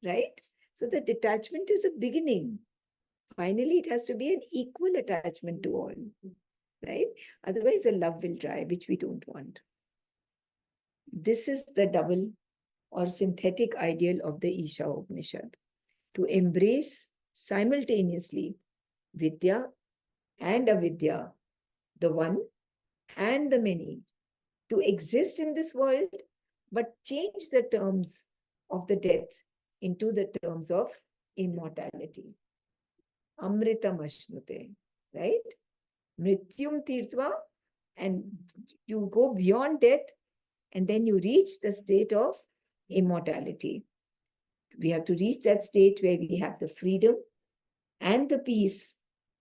Right? So the detachment is a beginning. Finally, it has to be an equal attachment to all. Right? Otherwise, the love will dry, which we don't want. This is the double or synthetic ideal of the Isha Upanishad. To embrace simultaneously Vidya and Avidya, the one and the many, to exist in this world, but change the terms of the death into the terms of immortality. Amritam Ashnute, right? Mrityum Tirtva, and you go beyond death, and then you reach the state of immortality. We have to reach that state where we have the freedom and the peace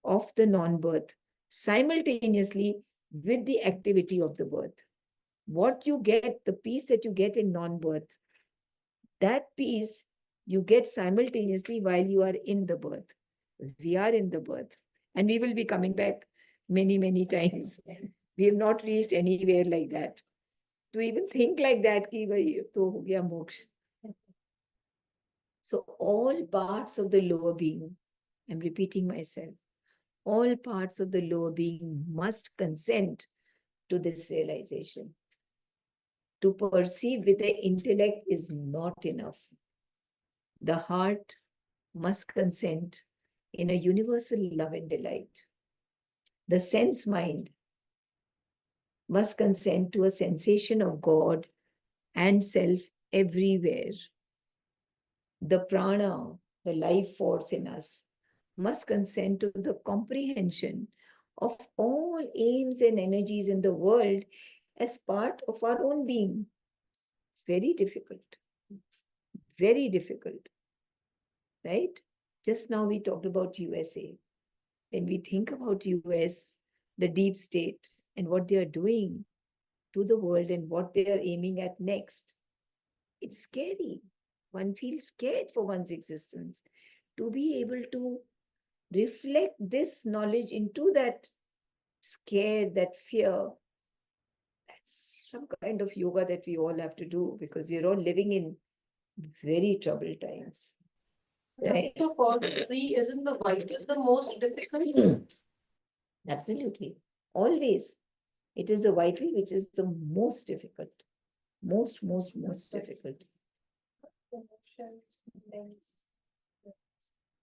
of the non-birth simultaneously with the activity of the birth. What you get, the peace that you get in non-birth, that peace you get simultaneously while you are in the birth. We are in the birth, and we will be coming back many, many times. We have not reached anywhere like that. to even think like that ki bhai to ho gaya moksha. So all parts of the lower being, I'm repeating myself, all parts of the lower being must consent to this realization. To perceive with the intellect is not enough. The heart must consent in a universal love and delight. The sense mind must consent to a sensation of God and self everywhere. The prana, the life force in us, must consent to the comprehension of all aims and energies in the world as part of our own being. Very difficult. Very difficult. Right? Just now we talked about USA. When we think about US, the deep state, and what they are doing to the world and what they are aiming at next, it's scary. One feels scared for one's existence. To be able to reflect this knowledge into that scare, that fear, that's some kind of yoga that we all have to do because we're all living in very troubled times. Right? So for the three, isn't the vital the most difficult? Absolutely. Always. It is the vital which is the most difficult. Most difficult.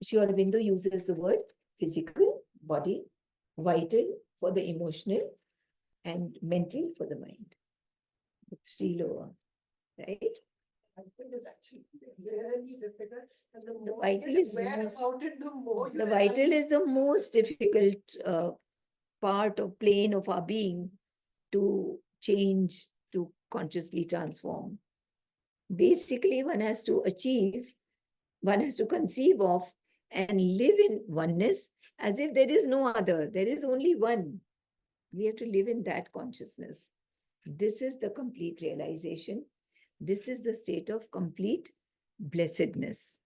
Sri Aurobindo uses the word physical, body, vital for the emotional, and mental for the mind. The three lower, right? I think it's actually really difficult. And the The more vital you is get aware most- about it, the more you The vital realize- is the most difficult part of plane of our being to change, to consciously transform. Basically, one has to achieve, one has to conceive of and live in oneness as if there is no other. There is only one. We have to live in that consciousness. This is the complete realization. This is the state of complete blessedness.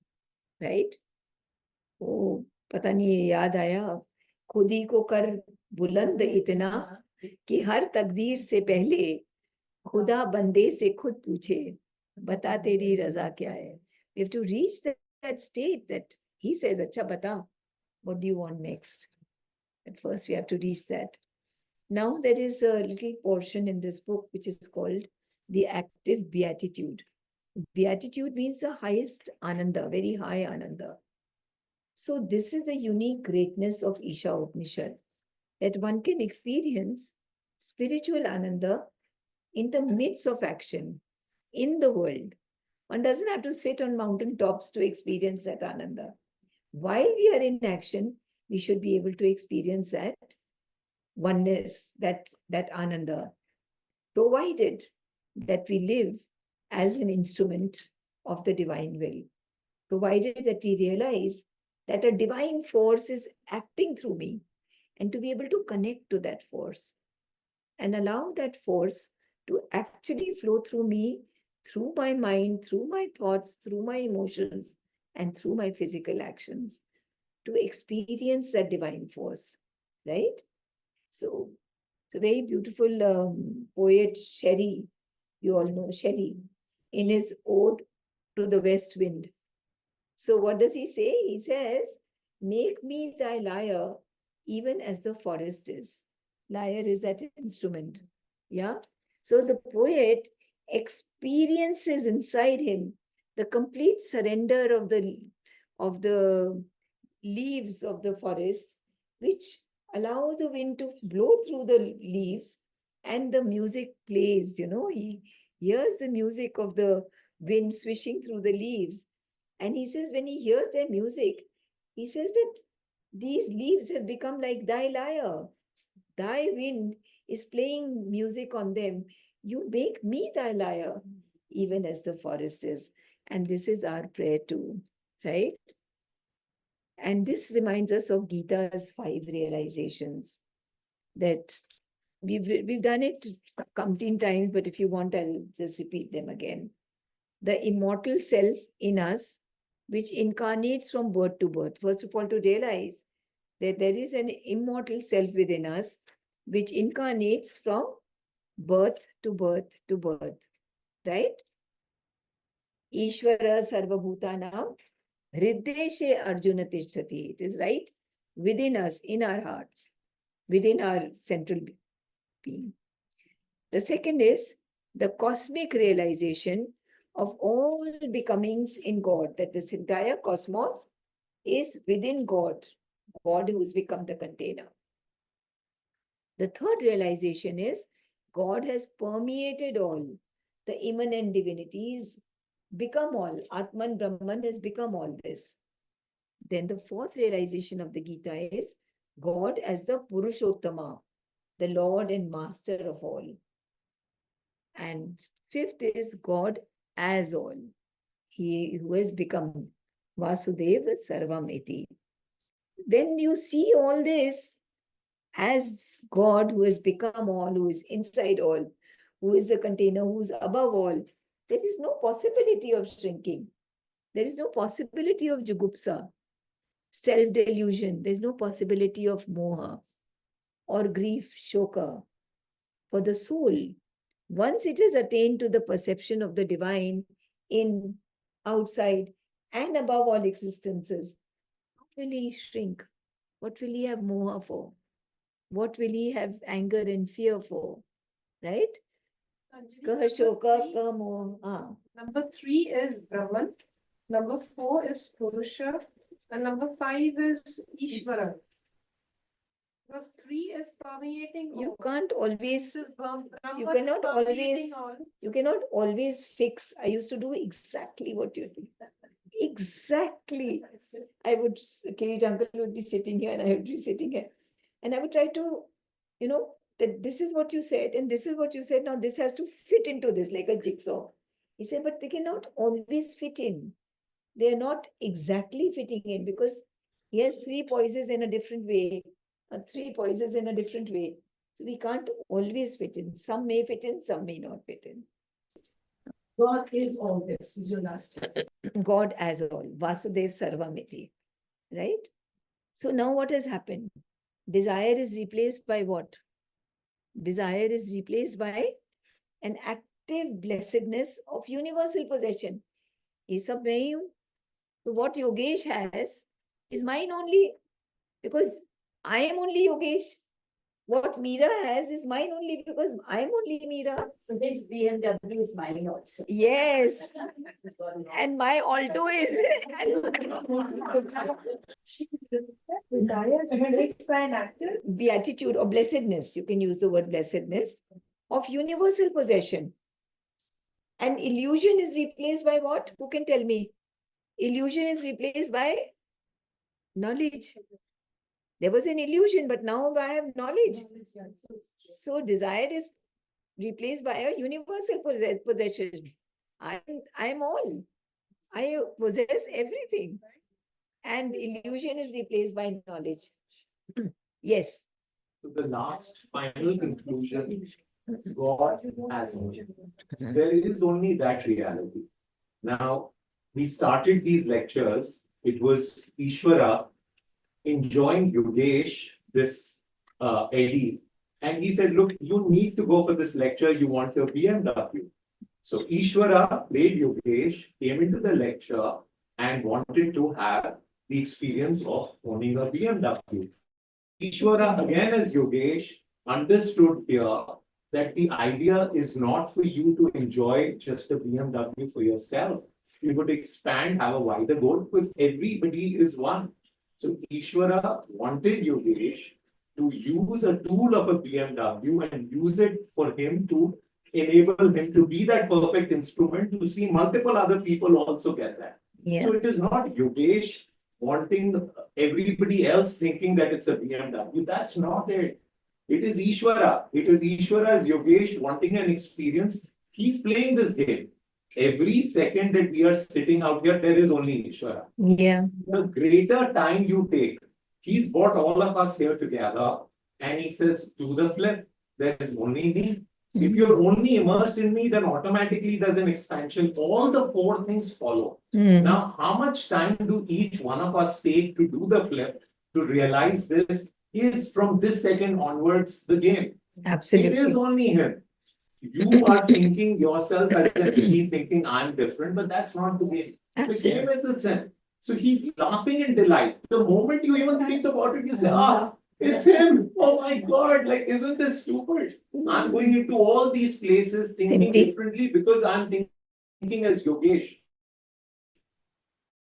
Right? Oh, पता नहीं ये याद आया खुद ही को कर बुलंद इतना कि हर तकदीर से पहले खुदा बंदे से खुद पूछे बता तेरी रजा क्या है. We have to reach that state that he says, अच्छा बता, what do you want next? At first we have to reach that. Now there is a little portion in this book which is called the active beatitude. Beatitude means the highest ananda, very high ananda. So this is the unique greatness of Isha Upanishad, that one can experience spiritual ananda in the midst of action, in the world. One doesn't have to sit on mountain tops to experience that ananda. While we are in action, we should be able to experience that oneness, that ananda, provided that we live as an instrument of the divine will, provided that we realize that a divine force is acting through me, and to be able to connect to that force and allow that force to actually flow through me, through my mind, through my thoughts, through my emotions, and through my physical actions, to experience that divine force, right? So it's a very beautiful poet, Shelley, you all know Shelley, in his Ode to the West Wind. So what does he say? He says, make me thy lyre, even as the forest is. Lyre is that instrument. Yeah. So the poet experiences inside him the complete surrender of the leaves of the forest, which allow the wind to blow through the leaves, and the music plays. He hears the music of the wind swishing through the leaves. And he says, when he hears their music, he says that these leaves have become like thy lyre. Thy wind is playing music on them. You make me thy lyre, even as the forest is. And this is our prayer too, right? And this reminds us of Gita's 5 realizations, that we've done it umpteen times, but if you want, I'll just repeat them again. The immortal self in us, which incarnates from birth to birth. First of all, to realize that there is an immortal self within us, which incarnates from birth to birth to birth, right? Ishvara sarvabhutanam hrideshe arjuna tishtati. It is right within us, in our hearts, within our central being. The second is the cosmic realization of all becomings in God, that this entire cosmos is within God, God who has become the container. The third realization is God has permeated all, the immanent divinities become all, Atman Brahman has become all this. Then the fourth realization of the Gita is God as the Purushottama, the Lord and Master of all. And fifth is God as all, He who has become Vasudeva Sarvameti. When you see all this as God who has become all, who is inside all, who is the container, who is above all, there is no possibility of shrinking. There is no possibility of jugupsa, self-delusion. There is no possibility of moha or grief, shoka. For the soul, once it has attained to the perception of the divine in, outside, and above all existences, what will he shrink? What will he have moha for? What will he have anger and fear for? Right? Anjali, Kah number shoka, three- kah moha. Number 3 is Brahman. Number 4 is Purusha. And number 5 is Ishvara. Because 3 is permeating You all. can't always, This is Brahman you is cannot permeating always, all. you cannot always fix. I used to do exactly what you do. Exactly. I would, Kirit uncle would be sitting here and I would be sitting here. And I would try to, that this is what you said and this is what you said. Now this has to fit into this like a jigsaw. He said, but they cannot always fit in. They are not exactly fitting in because he has three poises in a different way, three poises in a different way. So we can't always fit in. Some may fit in, some may not fit in. God is all this, is your last. God as all, Vasudev Sarvamiti, right? So now what has happened? Desire is replaced by what? Desire is replaced by an active blessedness of universal possession. ये सब मैं ही हूँ. So what Yogesh has is mine only because I am only Yogesh. What Meera has is mine only because I am only Meera. So this BMW is mine also. Yes. And my Alto is. Desire is replaced by an active. Beatitude or blessedness. You can use the word blessedness of universal possession. And illusion is replaced by what? Who can tell me? Illusion is replaced by knowledge. There was an illusion, but now I have knowledge. So desire is replaced by a universal possession. I am all. I possess everything. And illusion is replaced by knowledge. Yes. So the last final conclusion, God has all. There is only that reality. Now, we started these lectures, it was Ishvara enjoying Yogesh, this Eddie, and he said, look, you need to go for this lecture, you want a BMW. So Ishvara played Yogesh, came into the lecture and wanted to have the experience of owning a BMW. Ishvara, again as Yogesh, understood here that the idea is not for you to enjoy just a BMW for yourself. You would expand, have a wider goal because everybody is one. So Ishvara wanted Yogesh to use a tool of a BMW and use it for him to enable him to be that perfect instrument to see multiple other people also get that. Yeah. So it is not Yogesh wanting everybody else thinking that it's a BMW. That's not it. It is Ishvara. It is Ishvara's Yogesh wanting an experience. He's playing this game. Every second that we are sitting out here, there is only Ishvara. Yeah. The greater time you take, he's brought all of us here together and he says, do the flip. There is only me. If you're only immersed in me, then automatically there's an expansion. All the four things follow. Now, how much time do each one of us take to do the flip, to realize this is from this second onwards the game? It is Absolutely. only him. You are thinking yourself as an enemy, thinking I'm different, but that's not the game. The game is the Zen. So he's laughing in delight. The moment you even think about it, you say, ah, it's him. Oh my God, like, isn't this stupid? I'm going into all these places thinking Empty. differently because I'm thinking as Yogesh.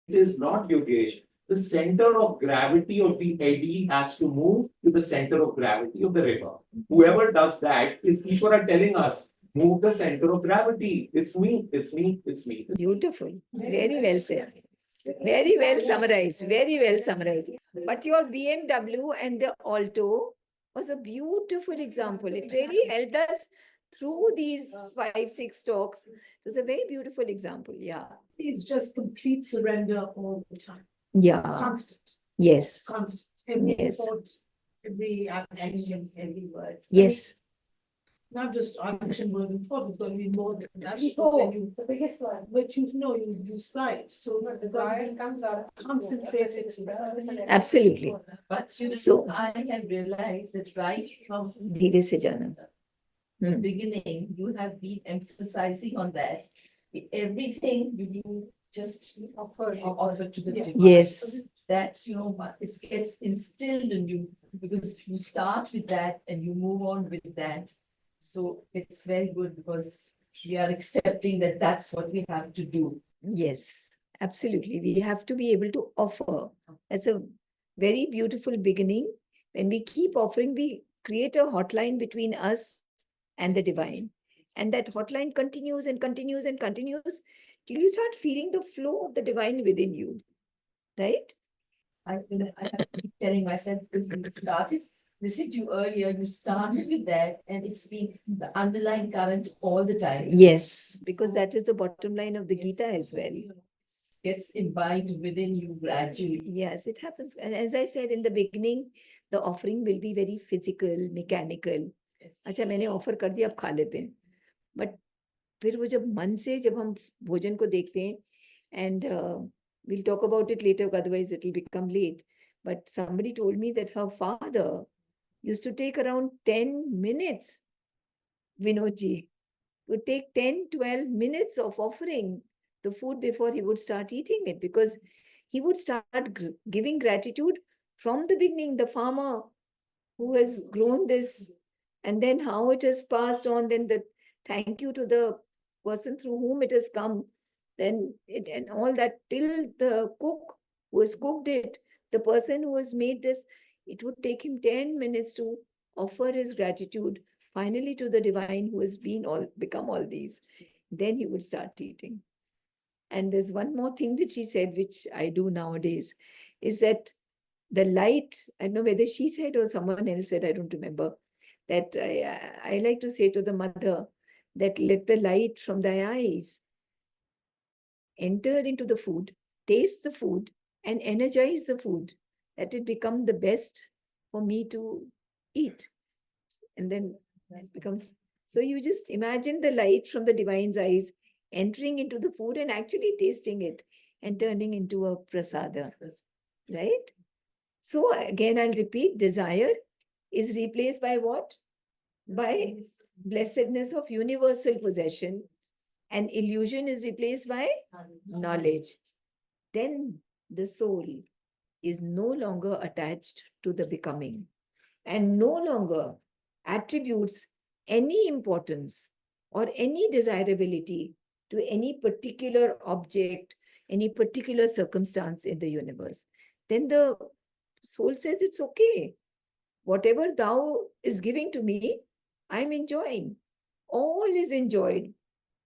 It is not Yogesh. The center of gravity of the eddy has to move to the center of gravity of the river. Whoever does that is Ishvara telling us, move the center of gravity. It's me, it's me, it's me. Beautiful. Very well said. Very well summarized. Very well summarized. But your BMW and the Alto was a beautiful example. It really helped us through these 5, 6 talks. It was a very beautiful example. Yeah. It's just complete surrender all the time. Yeah. Constant, Yes. constant. Every Yes. thought, every action, every word. Yes. Not just action, word, and thought, it's going to be more than that. Oh, Then you, the biggest one. but you know, you slide. So The it's got to desire be comes out of concentrated. Absolutely. But you know, So- I have realized that right from धीरे से जाना. the beginning, you have been emphasizing on that. Everything you just offer to the divine. Yes. That, you know, it gets instilled in you because you start with that and you move on with that. So it's very good because we are accepting that that's what we have to do. Yes, absolutely. We have to be able to offer. That's a very beautiful beginning. When we keep offering, we create a hotline between us and the divine. And that hotline continues and continues and continues till you start feeling the flow of the divine within you. Right? I have to keep telling myself, because you started, listening to you earlier, you started with that and it's been the underlying current all the time. Yes, because that is the bottom line of the Gita as well. Gets imbibed within you gradually. Yes, it happens. And as I said in the beginning, the offering will be very physical, mechanical. अच्छा मैंने offer कर दिया अब खा लेते हैं but फिर वो जब मन से जब हम भोजन को देखते हैं and we'll talk about it later otherwise it will become late but somebody told me that her father used to take around 10 minutes Vinodji would take 10-12 minutes of offering the food before he would start eating it because he would start giving gratitude from the beginning, the farmer who has grown this and then how it has passed on, then the thank you to the person through whom it has come, then it and all that till the cook who has cooked it, the person who has made this, it would take him 10 minutes to offer his gratitude finally to the divine who has become all these. Then he would start eating. And there's one more thing that she said, which I do nowadays, is that the light, I don't know whether she said or someone else said, I don't remember, that I like to say to the mother that let the light from thy eyes enter into the food, taste the food, and energize the food, that it become the best for me to eat. And then it becomes, so you just imagine the light from the divine's eyes entering into the food and actually tasting it and turning into a prasada, right? So again, I'll repeat, desire is replaced by what? By blessedness of universal possession, and illusion is replaced by knowledge. Then the soul is no longer attached to the becoming and no longer attributes any importance or any desirability to any particular object, any particular circumstance in the universe. Then the soul says, it's okay. Whatever thou is giving to me, I'm enjoying. All is enjoyed.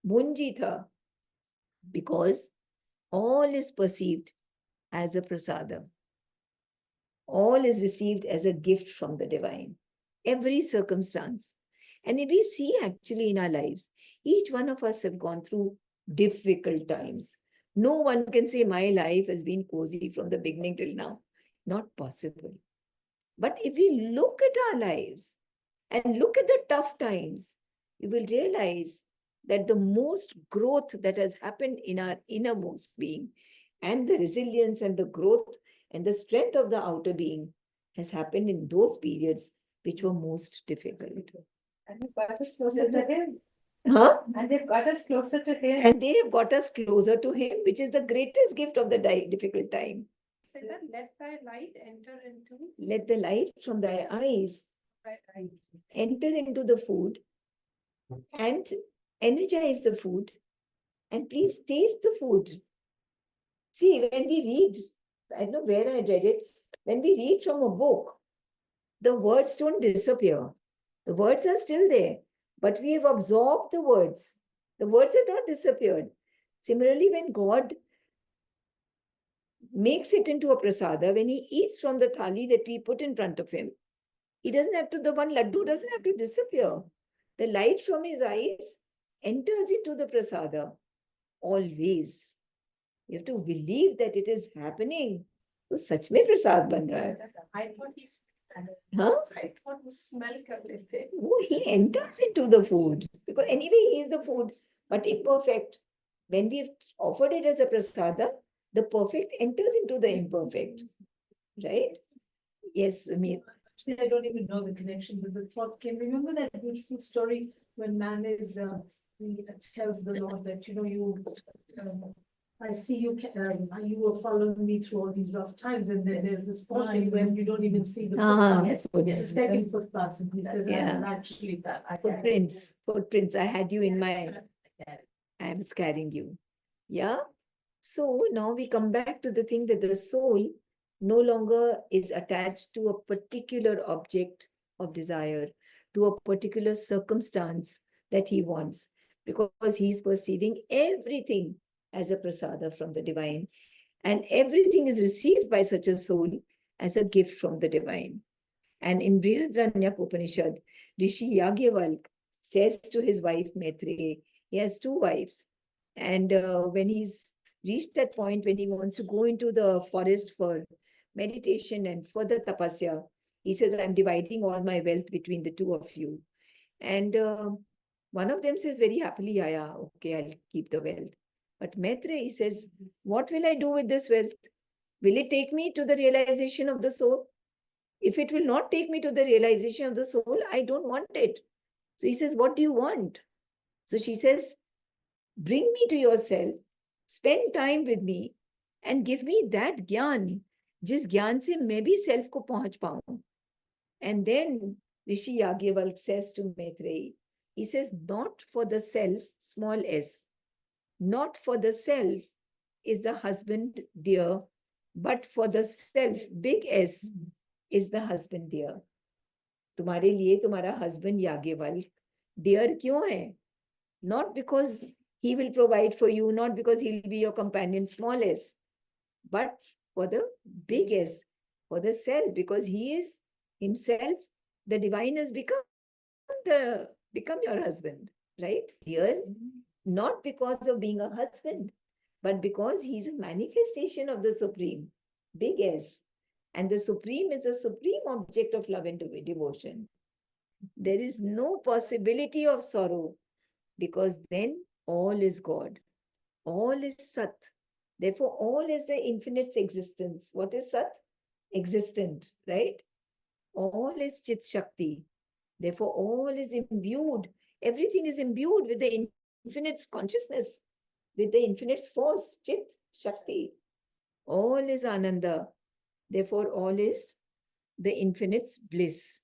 Bunjita. Because all is perceived as a prasada. All is received as a gift from the divine. Every circumstance. And if we see actually in our lives, each one of us have gone through difficult times. No one can say my life has been cozy from the beginning till now. Not possible. But if we look at our lives and look at the tough times, you will realize that the most growth that has happened in our innermost being and the resilience and the growth and the strength of the outer being has happened in those periods which were most difficult. And the purpose was again. Huh? And they've got us closer to him. And they have got us closer to him, which is the greatest gift of the difficult time. Say that let thy light enter into Let the light from thy eyes thy eyes. enter into the food and energize the food. And please taste the food. See, when we read, I don't know where I read it, when we read from a book, the words don't disappear. The words are still there, but we have absorbed the words. The words have not disappeared. Similarly, when God makes it into a prasada, when he eats from the thali that we put in front of him, he doesn't have to, the one laddu doesn't have to disappear. The light from his eyes enters into the prasada always. You have to believe that it is happening. तो सच में प्रसाद बन रहा है. I thought he's Huh? I thought वो smell कर लेते. Oh, he enters into the food because anyway he is the food, but imperfect. When we've offered it as a prasada, the perfect enters into the imperfect, right? Yes, Amir. Actually, I don't even know the connection, but the thought came. Remember that beautiful story when man is, he tells the Lord that, I see you, you were following me through all these rough times, and then there's this portion when you don't even see the footpaths. The second footpaths, and he says, Yeah. I'm actually that. Footprints. I had you in my, I was carrying you. Yeah. So now we come back to the thing that the soul no longer is attached to a particular object of desire, to a particular circumstance that he wants, because he's perceiving everything as a prasada from the divine, and everything is received by such a soul as a gift from the divine. And in Brihadranya Upanishad, Rishi Yagyavalk says to his wife Maitreyi, he has two wives, and when he's reached that point when he wants to go into the forest for meditation and further tapasya, he says, I'm dividing all my wealth between the two of you. And one of them says very happily, yeah, okay, I'll keep the wealth. But Maitreyi says, what will I do with this wealth? Will it take me to the realization of the soul? If it will not take me to the realization of the soul, I don't want it. So he says, what do you want? So she says, bring me to yourself, spend time with me, and give me that gyan, जिस ज्ञान से मैं भी self को पहुंच पाऊं. And then Rishi Yagyavalk says to Maitreyi, he says, not for the self, small s, not for the self is the husband dear, but for the self, big S, is the husband dear. तुम्हारे लिए तुम्हारा husband Yajnavalkya dear क्यों है? Not because he will provide for you, not because he'll be your companion, small s, but for the big S, for the self, because he is himself, the divine has become your husband, right? Dear, not because of being a husband, but because he's a manifestation of the Supreme, big S. And the Supreme is a supreme object of love and devotion. There is no possibility of sorrow, because then all is God. All is Sat. Therefore, all is the infinite's existence. What is Sat? Existent, right? All is Chit Shakti. Therefore, all is imbued. Everything is imbued with the infinite's consciousness, with the infinite's force, Chit Shakti. All is Ananda. Therefore, all is the infinite's bliss.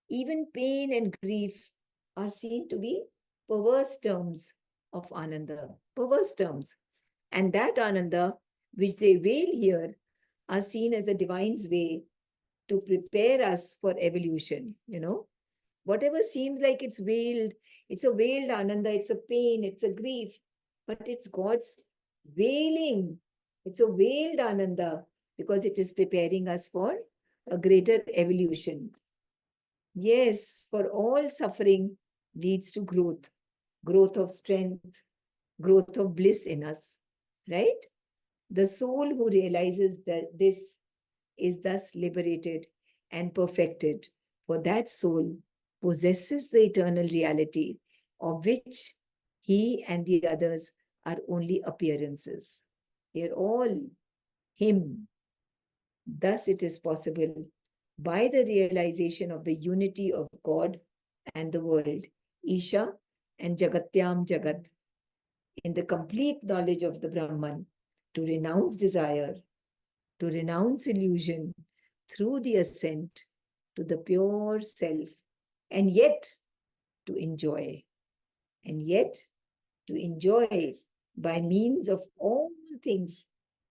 Even pain and grief are seen to be perverse terms of Ananda, perverse terms. And that Ananda, which they veil here, are seen as the divine's way to prepare us for evolution, Whatever seems like it's veiled, it's a veiled Ananda, it's a pain, it's a grief, but it's God's veiling. It's a veiled Ananda because it is preparing us for a greater evolution. Yes, for all suffering leads to growth, growth of strength, growth of bliss in us, right? The soul who realizes that this is thus liberated and perfected, for that soul possesses the eternal reality of which he and the others are only appearances. They are all him. Thus it is possible, by the realization of the unity of God and the world, Isha, and Jagatyam Jagat, in the complete knowledge of the Brahman, to renounce desire, to renounce illusion through the ascent to the pure self, and yet to enjoy, and yet to enjoy by means of all things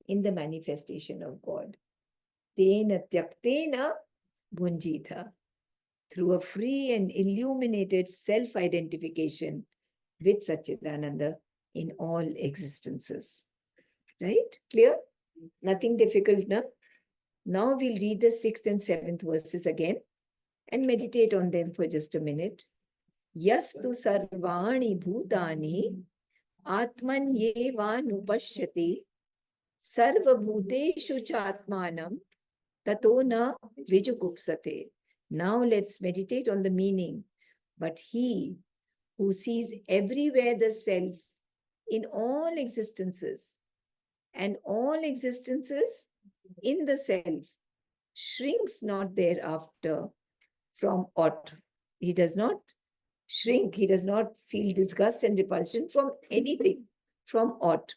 in the manifestation of God. Tena tyaktena bhunjita, through a free and illuminated self-identification with Satchidananda in all existences. Right? Clear? Nothing difficult, no? Now we'll read the 6th and 7th verses again and meditate on them for just a minute. Yastu sarvani bhutani atmanyevanupashyati sarvabhuteshu chatmanam tato na vijugupsate. Now let's meditate on the meaning. But he who sees everywhere the self in all existences and all existences in the self shrinks not thereafter from aught. He does not shrink, he does not feel disgust and repulsion from anything, from aught.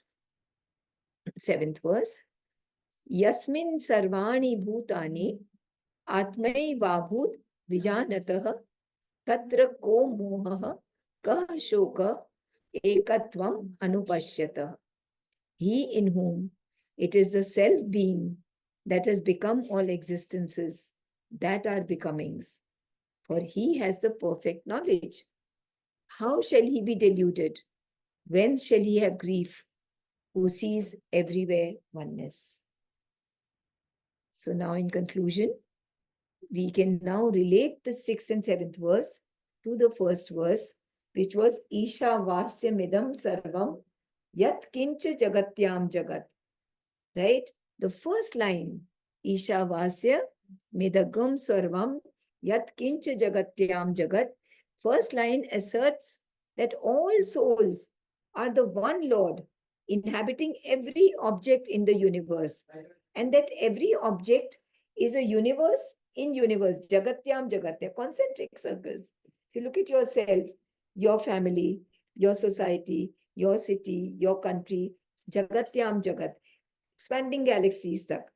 7th verse. Yasmin sarvani bhutani atmai vabhut vijanatah tatra ko moha kah shoka ekatvam anupashyatah. He in whom it is the self-being that has become all existences that are becomings, for he has the perfect knowledge. How shall he be deluded? Whence shall he have grief, who sees everywhere oneness? So now in conclusion, we can now relate the 6th and 7th verse to the first verse, which was Isha Vasya Midam Sarvam Yat Kincha Jagatyam Jagat. Right? The first line, Isha Vasya Midagam Sarvam Yat Kincha Jagatyam Jagat. First line asserts that all souls are the one Lord inhabiting every object in the universe, and that every object is a universe in universe. Jagatyam Jagat, they're concentric circles. If you look at yourself, your family, your society, your city, your country, Jagatyam Jagat, expanding galaxies tak.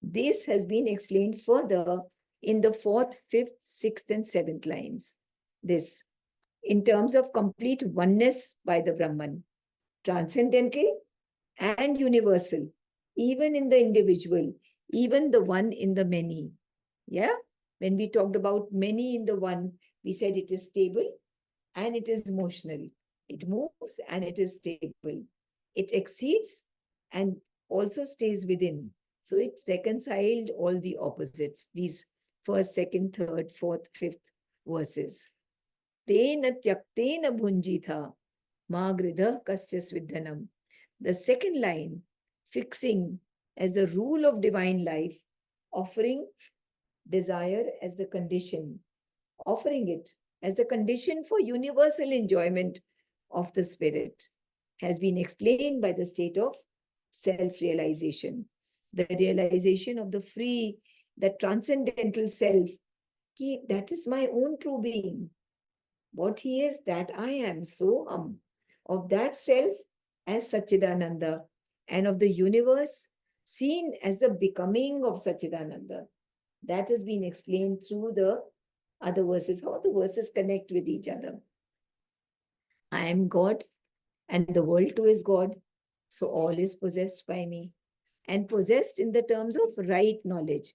This has been explained further in the 4th, 5th, 6th, and 7th lines. This, in terms of complete oneness by the Brahman, transcendental and universal, even in the individual, even the one in the many. Yeah? When we talked about many in the one, we said it is stable and it is motional. It moves and it is stable. It exceeds and also stays within. So it reconciled all the opposites, these 1st, 2nd, 3rd, 4th, 5th verses. Tena tyaktena bhunjitha magridha kasya svidhanam. The second line, fixing as the rule of divine life, offering desire as the condition, offering it as the condition for universal enjoyment of the spirit, has been explained by the state of self-realization, the realization of the free, that transcendental self. That is my own true being. What he is, that I am. So of that self as Satchidananda, and of the universe seen as the becoming of Satchidananda. That has been explained through the other verses, how the verses connect with each other. I am God, and the world too is God. So all is possessed by me, and possessed in the terms of right knowledge,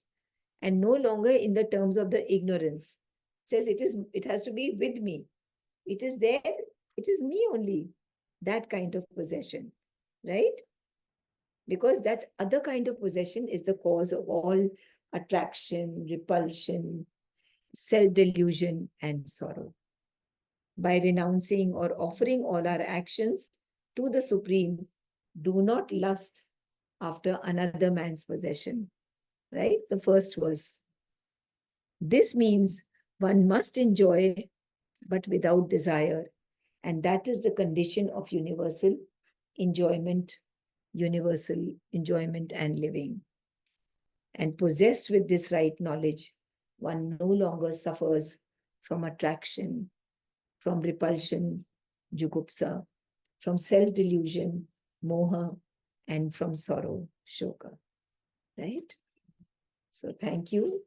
and no longer in the terms of the ignorance. It says it has to be with me. It is there, it is me only. That kind of possession, right? Because that other kind of possession is the cause of all attraction, repulsion, self-delusion, and sorrow. By renouncing or offering all our actions to the Supreme, do not lust after another man's possession. Right? The first verse. This means one must enjoy, but without desire. And that is the condition of universal enjoyment and living. And possessed with this right knowledge, one no longer suffers from attraction, from repulsion, jugupsa, from self-delusion, moha, and from sorrow, shoka. Right? So thank you.